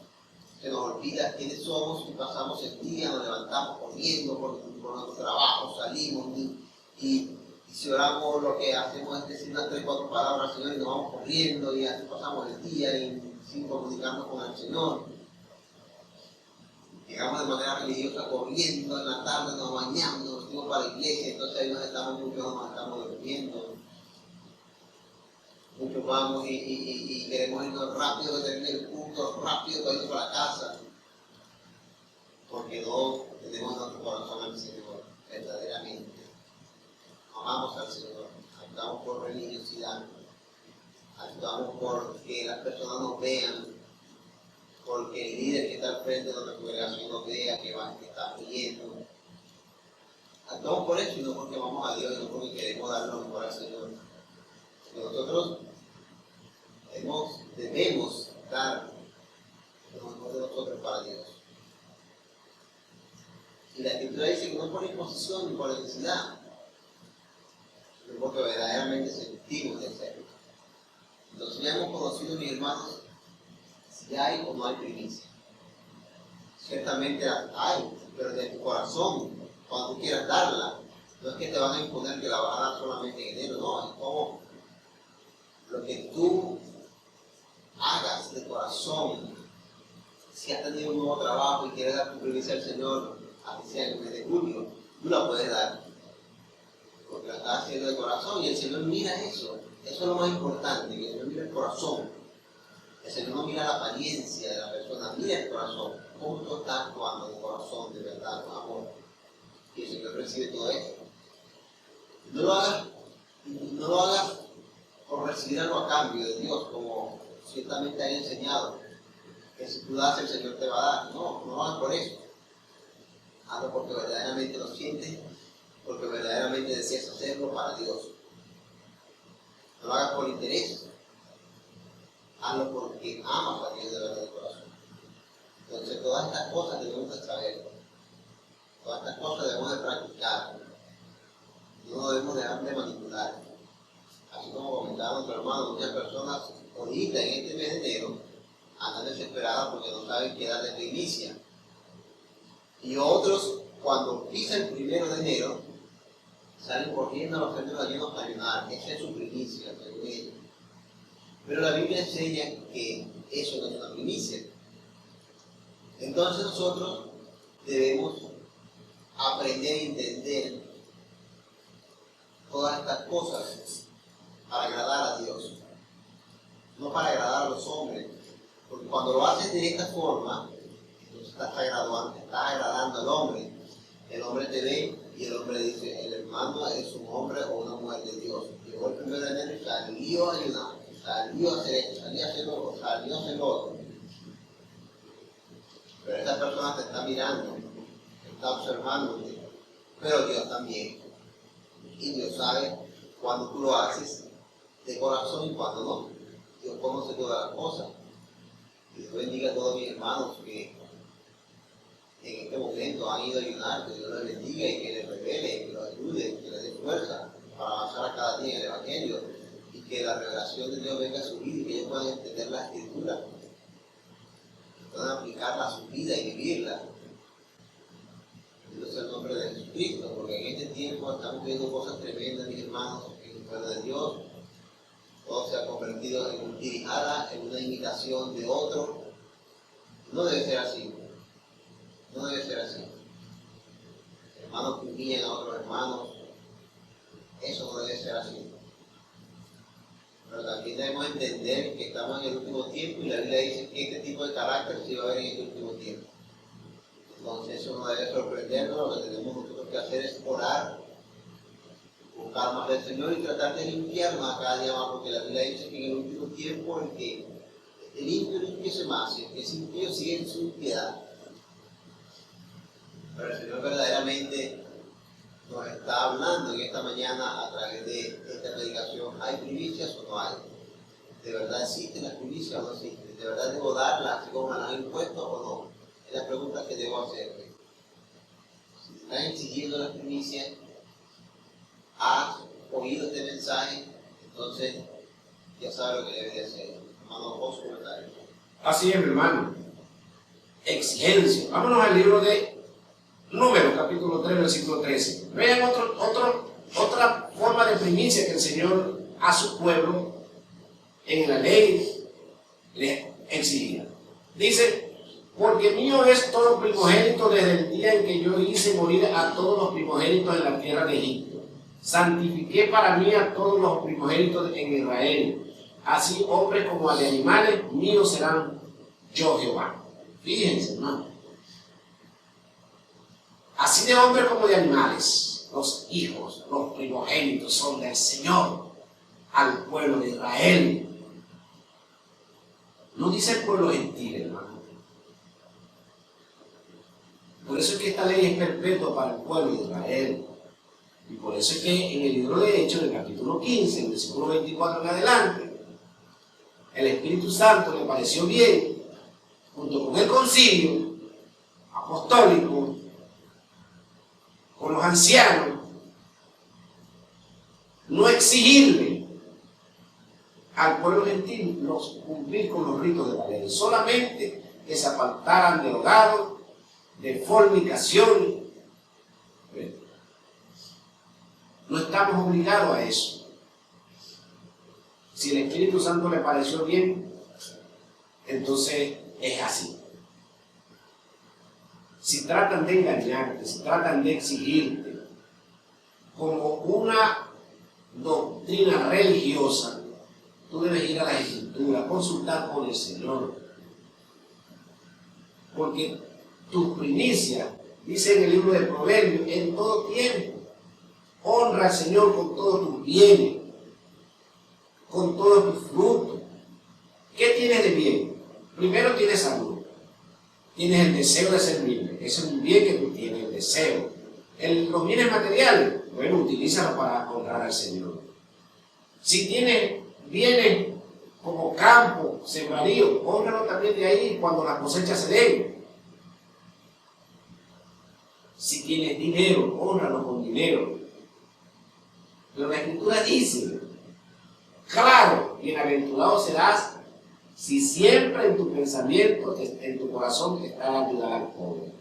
se nos olvida quiénes somos y pasamos el día, nos levantamos corriendo por nuestro trabajo, salimos y si oramos lo que hacemos es decir unas 3 o 4 palabras al Señor y nos vamos corriendo y así pasamos el día y sin comunicarnos con el Señor. Llegamos de manera religiosa corriendo en la tarde, nos bañamos, nos vestimos para la iglesia, entonces ahí nos estamos durmiendo. Muchos vamos y queremos irnos rápido, que termine el culto, rápido para ir para la casa, porque no tenemos nuestro corazón al Señor, verdaderamente. Amamos al Señor, actuamos por religiosidad, actuamos por que las personas nos vean, porque el líder que está al frente de nuestra congregación nos vea que está riendo. Actuamos por eso y no porque vamos a Dios y no porque queremos dar lo mejor al Señor. Porque nosotros debemos dar lo mejor de nosotros para Dios. Y la Escritura dice que no por imposición ni por necesidad, sino porque verdaderamente sentimos de hacerlo. Entonces ya hemos conocido, mis hermanos, si hay o no hay primicia. Ciertamente hay, pero de tu corazón, cuando tú quieras darla, no es que te van a imponer que la vas a dar solamente en enero, no, es como lo que tú hagas de corazón. Si has tenido un nuevo trabajo y quieres dar tu primicia al Señor, así sea en el mes de julio, tú la puedes dar, porque la estás haciendo de corazón y el Señor mira eso. Eso es lo más importante, que el Señor mira el corazón. El Señor no mira la apariencia de la persona, mira el corazón. ¿Cómo tú estás actuando en el corazón de verdad, con amor? Y el Señor recibe todo esto. No lo hagas por recibir algo a cambio de Dios, como ciertamente hay enseñado, que si tú das, el Señor te va a dar. No, no lo hagas por eso. Hazlo porque verdaderamente lo sientes, porque verdaderamente deseas hacerlo para Dios. No lo hagas por interés. Hazlo porque amas a Dios de verdad de corazón. Entonces todas estas cosas debemos de saber. Todas estas cosas debemos de practicar. No debemos dejar de manipular. Así como comentaba nuestro hermano, muchas personas ahorita en este mes de enero andan desesperadas porque no saben qué dar de primicia. Y otros, cuando pisa el 1 de enero, salen corriendo a los centros de ayuno para ayunar. Esa es su primicia, según ellos. Pero la Biblia enseña que eso no es una primicia. Entonces nosotros debemos aprender a entender todas estas cosas para agradar a Dios, no para agradar a los hombres. Porque cuando lo haces de esta forma, entonces estás agradando al hombre. El hombre te ve y el hombre dice, el hermano es un hombre o una mujer de Dios. Llegó el 1 de enero y salió a ayudar, salió a hacer esto, salió a hacer lo otro, salió a hacer lo otro. Pero esta persona te está mirando, te está observándote, pero Dios también. Y Dios sabe cuando tú lo haces de corazón y cuando no. Dios conoce todas las cosas. Y Dios bendiga a todos mis hermanos que en este momento han ido a ayunar, que Dios les bendiga y que les revele, que los ayude, que les dé fuerza para avanzar a cada día en el Evangelio y que la revelación de Dios venga a su vida y que ellos puedan entender la Escritura, que puedan aplicarla a su vida y vivirla. Jesucristo, porque en este tiempo estamos viendo cosas tremendas, mis hermanos, en el pueblo de Dios. Todo se ha convertido en un dirijada, en una imitación de otro. No debe ser así. No debe ser así. Hermanos que humillan a otros hermanos, eso no debe ser así. Pero también debemos entender que estamos en el último tiempo y la Biblia dice que este tipo de carácter se va a ver en este último tiempo. Entonces eso no debe sorprendernos. Lo que tenemos nosotros que hacer es orar, buscar más del Señor y tratar de limpiarnos a cada día más, porque la Biblia dice que en el último tiempo el que limpio limpiese más, y el que es impío sigue en su impiedad. Pero el Señor verdaderamente nos está hablando en esta mañana a través de esta predicación. ¿Hay primicias o no hay? ¿De verdad existen las primicias o no existen? ¿De verdad debo darlas así como me las han impuesto o no? Es la pregunta que debo hacerme. Si estás exigiendo las primicias, has oído este mensaje, entonces ya sabes lo que debes de hacer. Hermano, vos comentarios. Así es, mi hermano. Exigencia. Vámonos al libro de Números, capítulo 3, versículo 13. Vean otra forma de primicia que el Señor a su pueblo en la ley le exigía. Dice: porque mío es todo primogénito desde el día en que yo hice morir a todos los primogénitos en la tierra de Egipto. Santifiqué para mí a todos los primogénitos en Israel. Así hombres como de animales, míos serán yo Jehová. Fíjense, hermano. Así de hombres como de animales, los hijos, los primogénitos son del Señor al pueblo de Israel. No dice el pueblo gentil, hermano. Por eso es que esta ley es perpetua para el pueblo de Israel. Y por eso es que en el libro de Hechos, en el capítulo 15, en el versículo 24 en adelante, el Espíritu Santo le pareció bien, junto con el concilio apostólico, con los ancianos, no exigirle al pueblo gentil cumplir con los ritos de la ley, solamente que se apartaran de drogado, de fornicación. No estamos obligados a eso. Si el Espíritu Santo le pareció bien, entonces es así. Si tratan de engañarte, si tratan de exigirte como una doctrina religiosa, tú debes ir a la Escritura, consultar con el Señor. Porque tus primicias, dice en el libro de Proverbios, en todo tiempo, honra al Señor con todos tus bienes, con todos tus frutos. ¿Qué tienes de bien? Primero tienes salud. Tienes el deseo de servirle. Ese es un bien que tú tienes, el deseo. Los bienes materiales, bueno, utilízalos para honrar al Señor. Si tienes bienes como campo, sembradío, honralo también de ahí cuando las cosechas se den. Si tienes dinero, honralo con dinero. Pero la Escritura dice, claro, bienaventurado serás si siempre en tu pensamiento, en tu corazón está ayudar al pobre.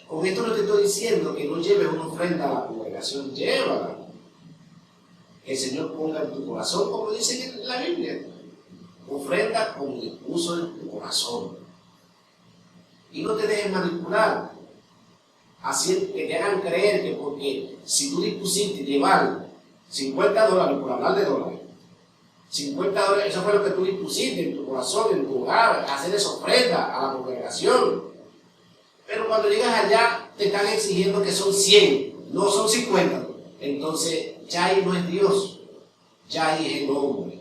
Con esto no te estoy diciendo que no lleves una ofrenda a la congregación, llévala. Que el Señor ponga en tu corazón, como dice en la Biblia, ofrenda con discurso en tu corazón. Y no te dejes manipular, así que te hagan creer que porque si tú dispusiste llevar $50 por hablar de dólares, $50, eso fue lo que tú dispusiste en tu corazón, en tu hogar, hacer esa ofrenda a la congregación. Pero cuando llegas allá, te están exigiendo que son 100, no son 50. Entonces, ya ahí no es Dios, ya ahí es el hombre.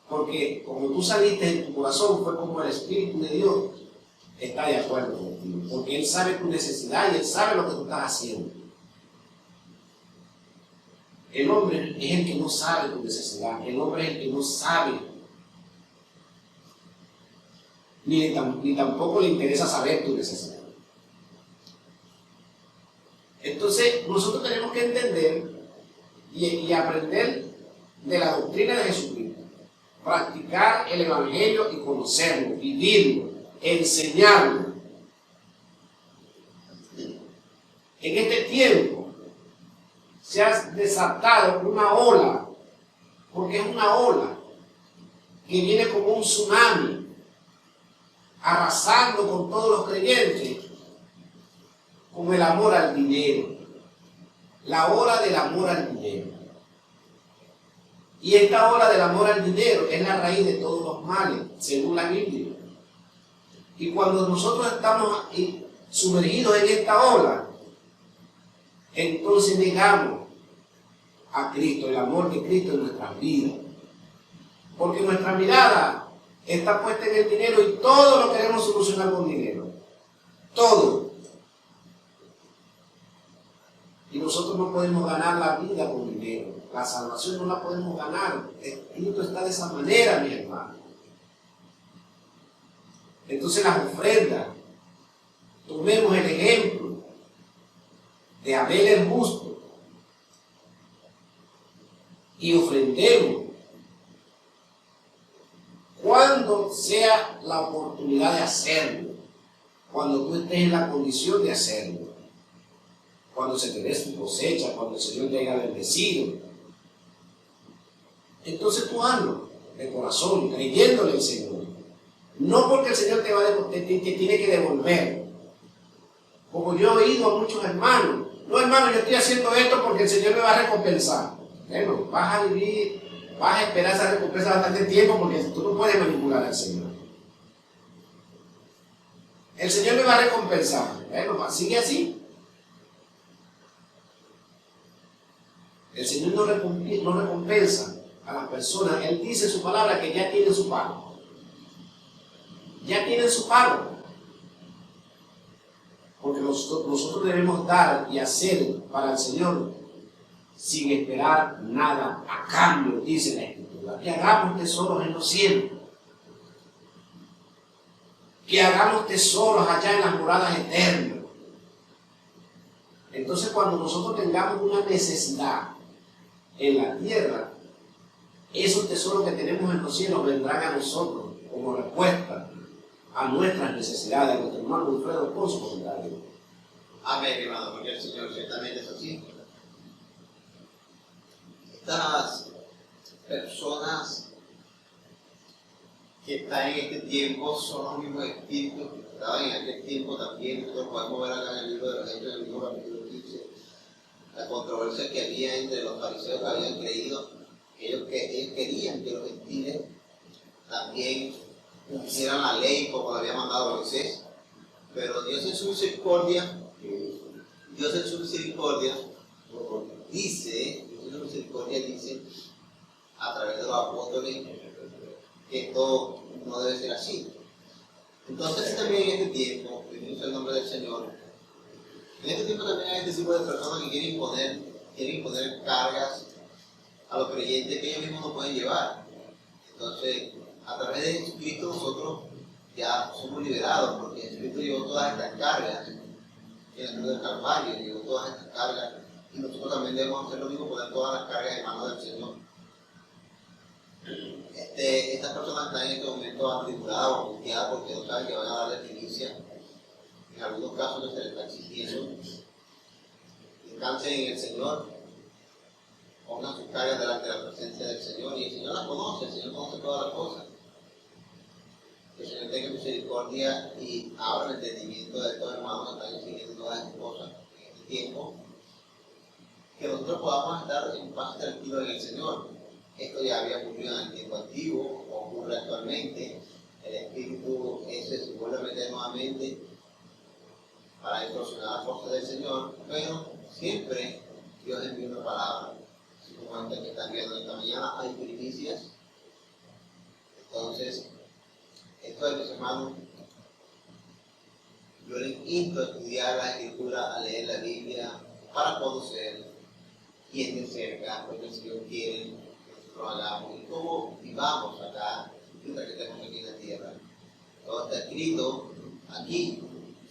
Porque como tú saliste en tu corazón, fue como el Espíritu de Dios está de acuerdo contigo. Porque Él sabe tu necesidad y Él sabe lo que tú estás haciendo. El hombre es el que no sabe tu necesidad. El hombre es el que no sabe. Ni tampoco le interesa saber tu necesidad. Entonces, nosotros tenemos que entender y aprender de la doctrina de Jesucristo. Practicar el Evangelio y conocerlo, vivirlo, enseñarlo. En este tiempo se ha desatado una ola, porque es una ola que viene como un tsunami, arrasando con todos los creyentes, con el amor al dinero. La ola del amor al dinero. Y esta ola del amor al dinero es la raíz de todos los males, según la Biblia. Y cuando nosotros estamos sumergidos en esta ola, entonces negamos a Cristo, el amor de Cristo en nuestras vidas. Porque nuestra mirada está puesta en el dinero y todo lo queremos solucionar con dinero. Todo. Y nosotros no podemos ganar la vida con dinero. La salvación no la podemos ganar. El Espíritu está de esa manera, mi hermano. Entonces las ofrendas, tomemos el ejemplo de Abel el justo y ofrendemos cuando sea la oportunidad de hacerlo, cuando tú estés en la condición de hacerlo, cuando se te dé su cosecha, cuando el Señor te haya bendecido. Entonces tú hazlo de corazón, creyéndole al Señor. No porque el Señor te tiene que devolver. Como yo he oído a muchos hermanos, no hermano, yo estoy haciendo esto porque el Señor me va a recompensar. Bueno, vas a vivir, vas a esperar esa recompensa bastante tiempo porque tú no puedes manipular al Señor. El Señor me va a recompensar. Bueno, sigue así. El Señor no recompensa a las personas. Él dice en su palabra que ya tienen su pago. Ya tienen su pago. Porque nosotros debemos dar y hacer para el Señor sin esperar nada a cambio, dice la Escritura. Que hagamos tesoros en los cielos. Que hagamos tesoros allá en las moradas eternas. Entonces cuando nosotros tengamos una necesidad en la tierra, esos tesoros que tenemos en los cielos vendrán a nosotros como respuesta a nuestras necesidades. Nuestro hermano Wilfredo con su comentario. Amén, hermano, porque el Señor ciertamente es así. Estas personas que están en este tiempo son los mismos espíritus que estaban en aquel tiempo también. Nosotros podemos ver acá en el libro de los Hechos, en el mismo capítulo 15, la controversia que había entre los fariseos que habían creído que ellos querían que los gentiles también cumplieran la ley como lo había mandado Moisés, pero Dios en su misericordia dice a través de los apóstoles que esto no debe ser así. Entonces también en este tiempo, bendito sea el nombre del Señor, en este tiempo también hay este tipo de personas que quieren imponer cargas a los creyentes que ellos mismos no pueden llevar. Entonces, a través de Jesucristo nosotros ya somos liberados, porque Jesucristo llevó todas estas cargas en la cruz del Calvario, llevó todas estas cargas, y nosotros también debemos hacer lo mismo, poner todas las cargas en manos del Señor. Estas personas están en este momento atribuladas o angustiadas porque no saben que van a darle primicia. En algunos casos se les está exigiendo. Descansen en el Señor, pongan sus cargas delante de la presencia del Señor, y el Señor las conoce, el Señor conoce todas las cosas. Que el Señor tenga misericordia y abra el entendimiento de estos hermanos que están exigiendo todas estas cosas en este tiempo, que nosotros podamos estar en paz y tranquilos en el Señor. Esto ya había ocurrido en el tiempo antiguo, ocurre actualmente. El Espíritu ese se vuelve a meter nuevamente para distorsionar las cosas del Señor, pero siempre Dios envía una palabra. Así como antes que están viendo esta mañana, hay primicias. Entonces, esto de mis hermanos, yo les insto a estudiar la Escritura, a leer la Biblia, para conocer quién de cerca, lo que el Señor quiere que nosotros hagamos y cómo vivamos acá, mientras que estemos aquí en la tierra. Todo está escrito aquí.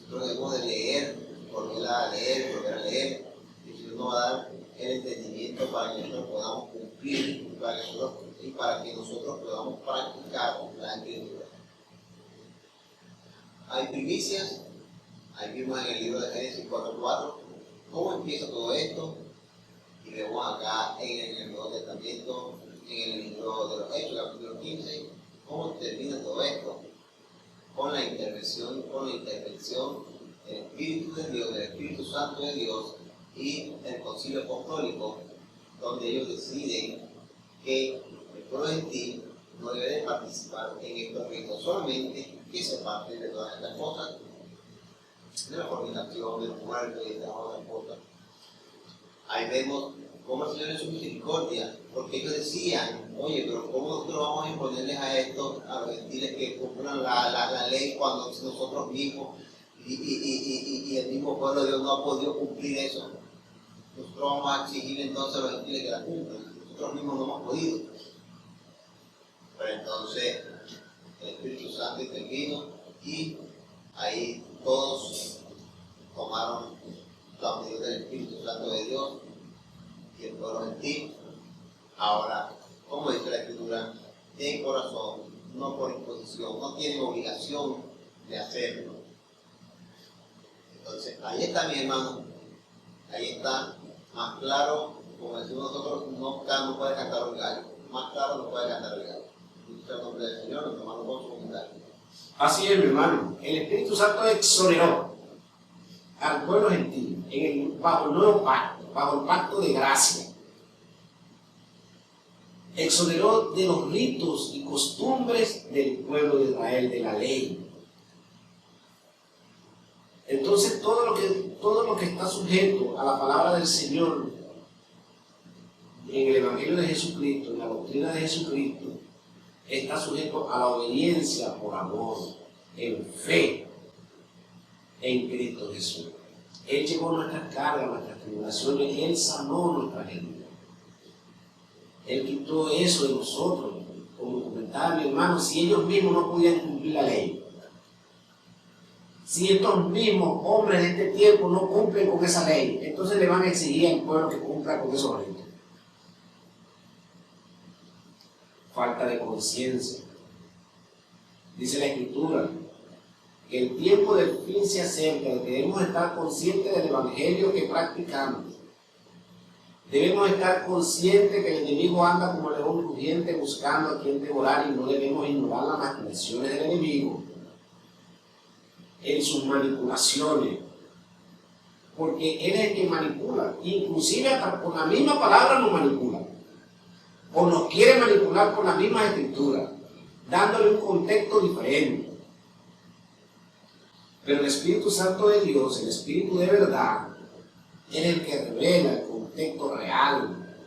Nosotros debemos de leer, volver a leer, y el Señor nos va a dar el entendimiento para que nosotros podamos cumplir y para que nosotros podamos practicar la Escritura. Hay primicias, ahí vimos en el libro de Génesis 4:4, ¿Cómo empieza todo esto? Y vemos acá en el Nuevo Testamento, en el libro de los Hechos, capítulo 15, cómo termina todo esto. Con la intervención del Espíritu de Dios, del Espíritu Santo de Dios y el Concilio Apostólico, donde ellos deciden que el pueblo gentil no debe de participar en estos ritos, solamente que se parte de todas estas cosas, de la fornicación, del muerto y de las otras cosas. Ahí vemos cómo el Señor en su misericordia, porque ellos decían, oye, pero ¿cómo nosotros vamos a imponerles a estos, a los gentiles que cumplan la ley cuando nosotros mismos y el mismo pueblo de Dios no ha podido cumplir eso? Nosotros vamos a exigir entonces a los gentiles que la cumplan, nosotros mismos no hemos podido. Pero entonces el Espíritu Santo intervino y ahí todos tomaron la medida del Espíritu Santo de Dios y el pueblo gentil. Ahora, como dice la Escritura, de corazón, no por imposición, no tienen obligación de hacerlo. Entonces, ahí está, mi hermano, ahí está, más claro, como decimos nosotros, no puede cantar el gallo, más claro no puede cantar el gallo. En el nombre del Señor, nos tomamos con su comentario. Así es, mi hermano. El Espíritu Santo exoneró al pueblo gentil bajo el nuevo pacto, bajo el pacto de gracia. Exoneró de los ritos y costumbres del pueblo de Israel, de la ley. Entonces todo lo que está sujeto a la palabra del Señor en el Evangelio de Jesucristo, en la doctrina de Jesucristo, está sujeto a la obediencia por amor, en fe en Cristo Jesús. Él llevó nuestras cargas, nuestras tribulaciones, Él sanó nuestras heridas. Él quitó eso de nosotros. Como comentaba mi hermano, si ellos mismos no podían cumplir la ley, si estos mismos hombres de este tiempo no cumplen con esa ley, entonces le van a exigir al pueblo que cumpla con esos ritos. Falta de conciencia. Dice la Escritura que el tiempo del fin se acerca, que debemos estar conscientes del Evangelio que practicamos. Debemos estar conscientes que el enemigo anda como león rugiente buscando a quien devorar, y no debemos ignorar las maquinaciones del enemigo en sus manipulaciones, porque él es el que manipula, inclusive hasta con la misma palabra nos manipula, o nos quiere manipular con las mismas escrituras, dándole un contexto diferente. Pero el Espíritu Santo de Dios, el Espíritu de verdad, es el que revela el contexto real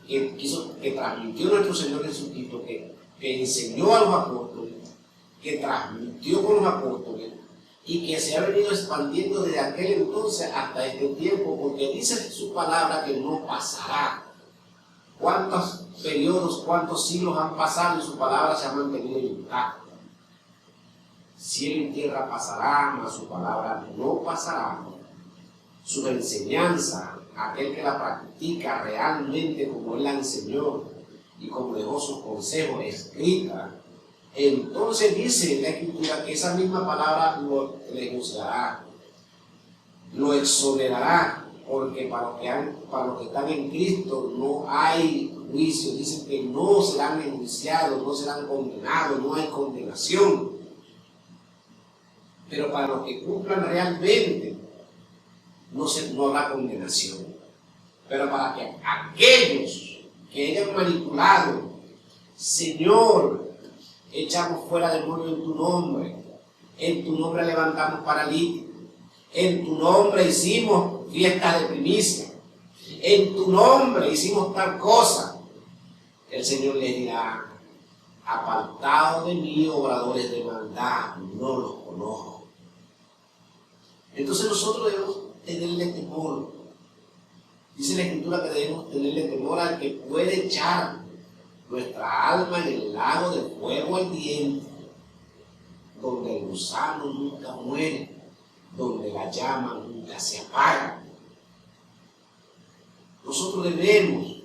que transmitió nuestro Señor Jesucristo, que enseñó a los apóstoles, que transmitió con los apóstoles, y que se ha venido expandiendo desde aquel entonces hasta este tiempo, porque dice su palabra que no pasará. ¿Cuántos periodos, cuántos siglos han pasado y su palabra se ha mantenido intacta? Cielo y tierra pasarán, mas su palabra no pasará. Su enseñanza, aquel que la practica realmente como él la enseñó y como dejó sus consejos escrita, entonces dice la Escritura que esa misma palabra le juzgará, lo exonerará, porque para los que están en Cristo no hay juicio. Dicen que no serán enjuiciados, no serán condenados, no hay condenación. Pero para los que cumplan realmente no habrá condenación. Pero para que aquellos que hayan manipulado, Señor, echamos fuera demonios en tu nombre levantamos paralíticos, en tu nombre hicimos fiestas de primicia, en tu nombre hicimos tal cosa, el Señor les dirá: apartados de mí, obradores de maldad, no los conozco. Entonces nosotros debemos tenerle temor. Dice la Escritura que debemos tenerle temor al que puede echar nuestra alma en el lago de fuego ardiente, donde el gusano nunca muere, donde la llama nunca se apaga. Nosotros debemos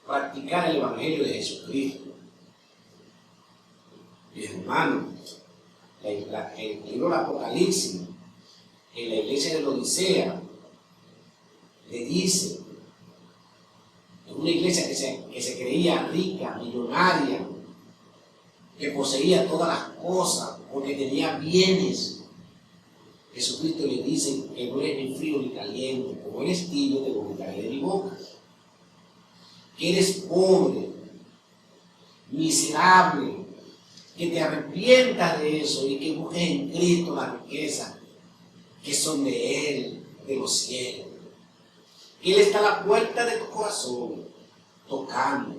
practicar el Evangelio de Jesucristo. Mis hermanos, el libro del Apocalipsis, en la iglesia de la Odisea, le dice, en una iglesia que se creía rica, millonaria, que poseía todas las cosas, porque tenía bienes, Jesucristo le dice que no eres ni frío ni caliente, como eres tibio te vomitaré de mi boca. Que eres pobre, miserable, que te arrepientas de eso y que busques en Cristo la riqueza que son de Él, de los cielos. Él está a la puerta de tu corazón, tocando.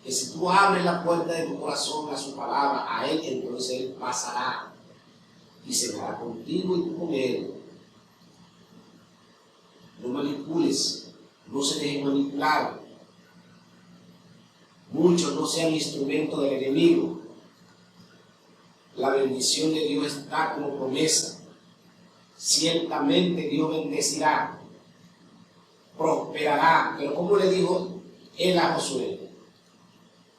Que si tú abres la puerta de tu corazón a su palabra, a Él, entonces Él pasará y cenará contigo y tú con Él. No manipules, no se dejen manipular. Muchos no sean instrumentos del enemigo. La bendición de Dios está como promesa. Ciertamente Dios bendecirá, prosperará. Pero como le dijo él a Josué,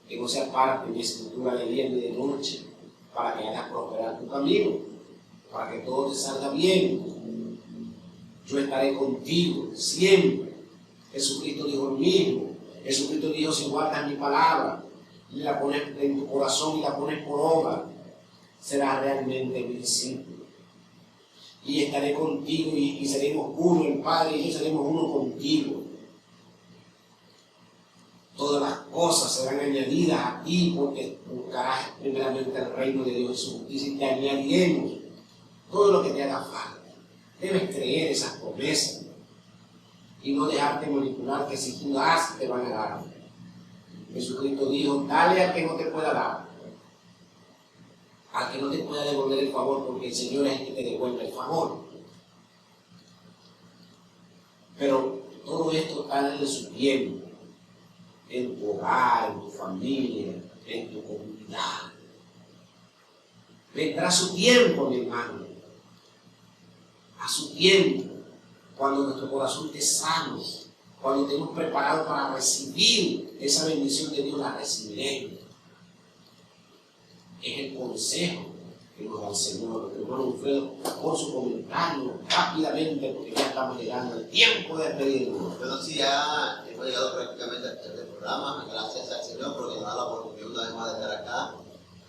que no se aparte mi escritura de día ni de noche, para que hagas prosperar tu camino, para que todo te salga bien. Yo estaré contigo siempre. Jesucristo dijo lo mismo. Jesucristo dijo, si guardas mi palabra y la pones en tu corazón y la pones por obra, serás realmente mi discípulo. Y estaré contigo y seremos uno, el Padre y yo seremos uno contigo. Todas las cosas serán añadidas a ti porque buscarás primeramente el reino de Dios y su justicia y te añadiremos todo lo que te haga falta. Debes creer esas promesas y no dejarte manipular que si tú das te van a dar. Jesucristo dijo, dale al que no te pueda dar, al que no te pueda devolver el favor, porque el Señor es el que te devuelve el favor. Pero todo esto está en su tiempo, en tu hogar, en tu familia, en tu comunidad. Vendrá su tiempo, mi hermano, a su tiempo, cuando nuestro corazón esté sano, cuando estemos preparados para recibir esa bendición de Dios, la recibiremos. Es el consejo que nos da el Señor. Nuestro hermano Alfredo, con su comentario rápidamente, porque ya estamos llegando al tiempo de despedirnos. Bueno, sí, ya hemos llegado prácticamente al final del programa. Gracias al Señor porque nos da la oportunidad una vez más de estar acá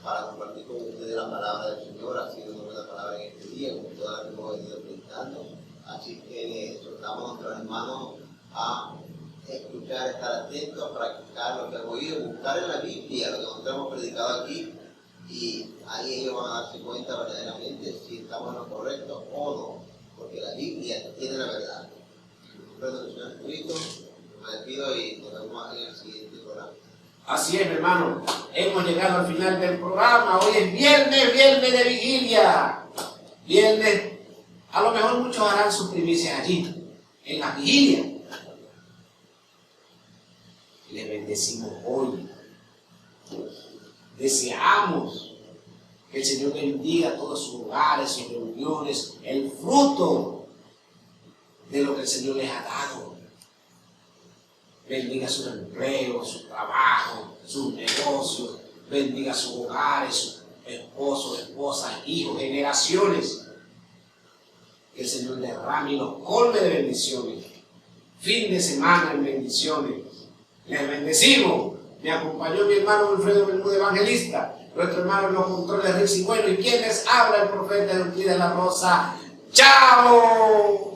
para compartir con ustedes la palabra del Señor. Ha sido una buena palabra en este día, con toda la que hemos venido predicando. Así que exhortamos a nuestros hermanos a escuchar, estar atentos, a practicar lo que hemos oído, buscar en la Biblia lo que nosotros hemos predicado aquí, y ahí ellos van a darse cuenta verdaderamente si estamos en lo correcto o no, porque la Biblia tiene la verdad. Bueno, Señor Cristo, me despido y nos vemos en el siguiente programa. Así es, mi hermano, hemos llegado al final del programa. Hoy es viernes de vigilia. Viernes, a lo mejor muchos harán sus primicias allí, en la vigilia. Les bendecimos hoy. Deseamos que el Señor bendiga todos sus hogares, sus reuniones, el fruto de lo que el Señor les ha dado. Bendiga sus empleos, su trabajo, sus negocios, bendiga sus hogares, sus esposos, esposas, hijos, generaciones. Que el Señor derrame y los colme de bendiciones. Fin de semana en bendiciones. Les bendecimos. Me acompañó mi hermano Alfredo Bermúdez, evangelista. Nuestro hermano en los controles, Rick Bueno. ¿Y quién les habla? El profeta Euclides La Rosa. ¡Chao!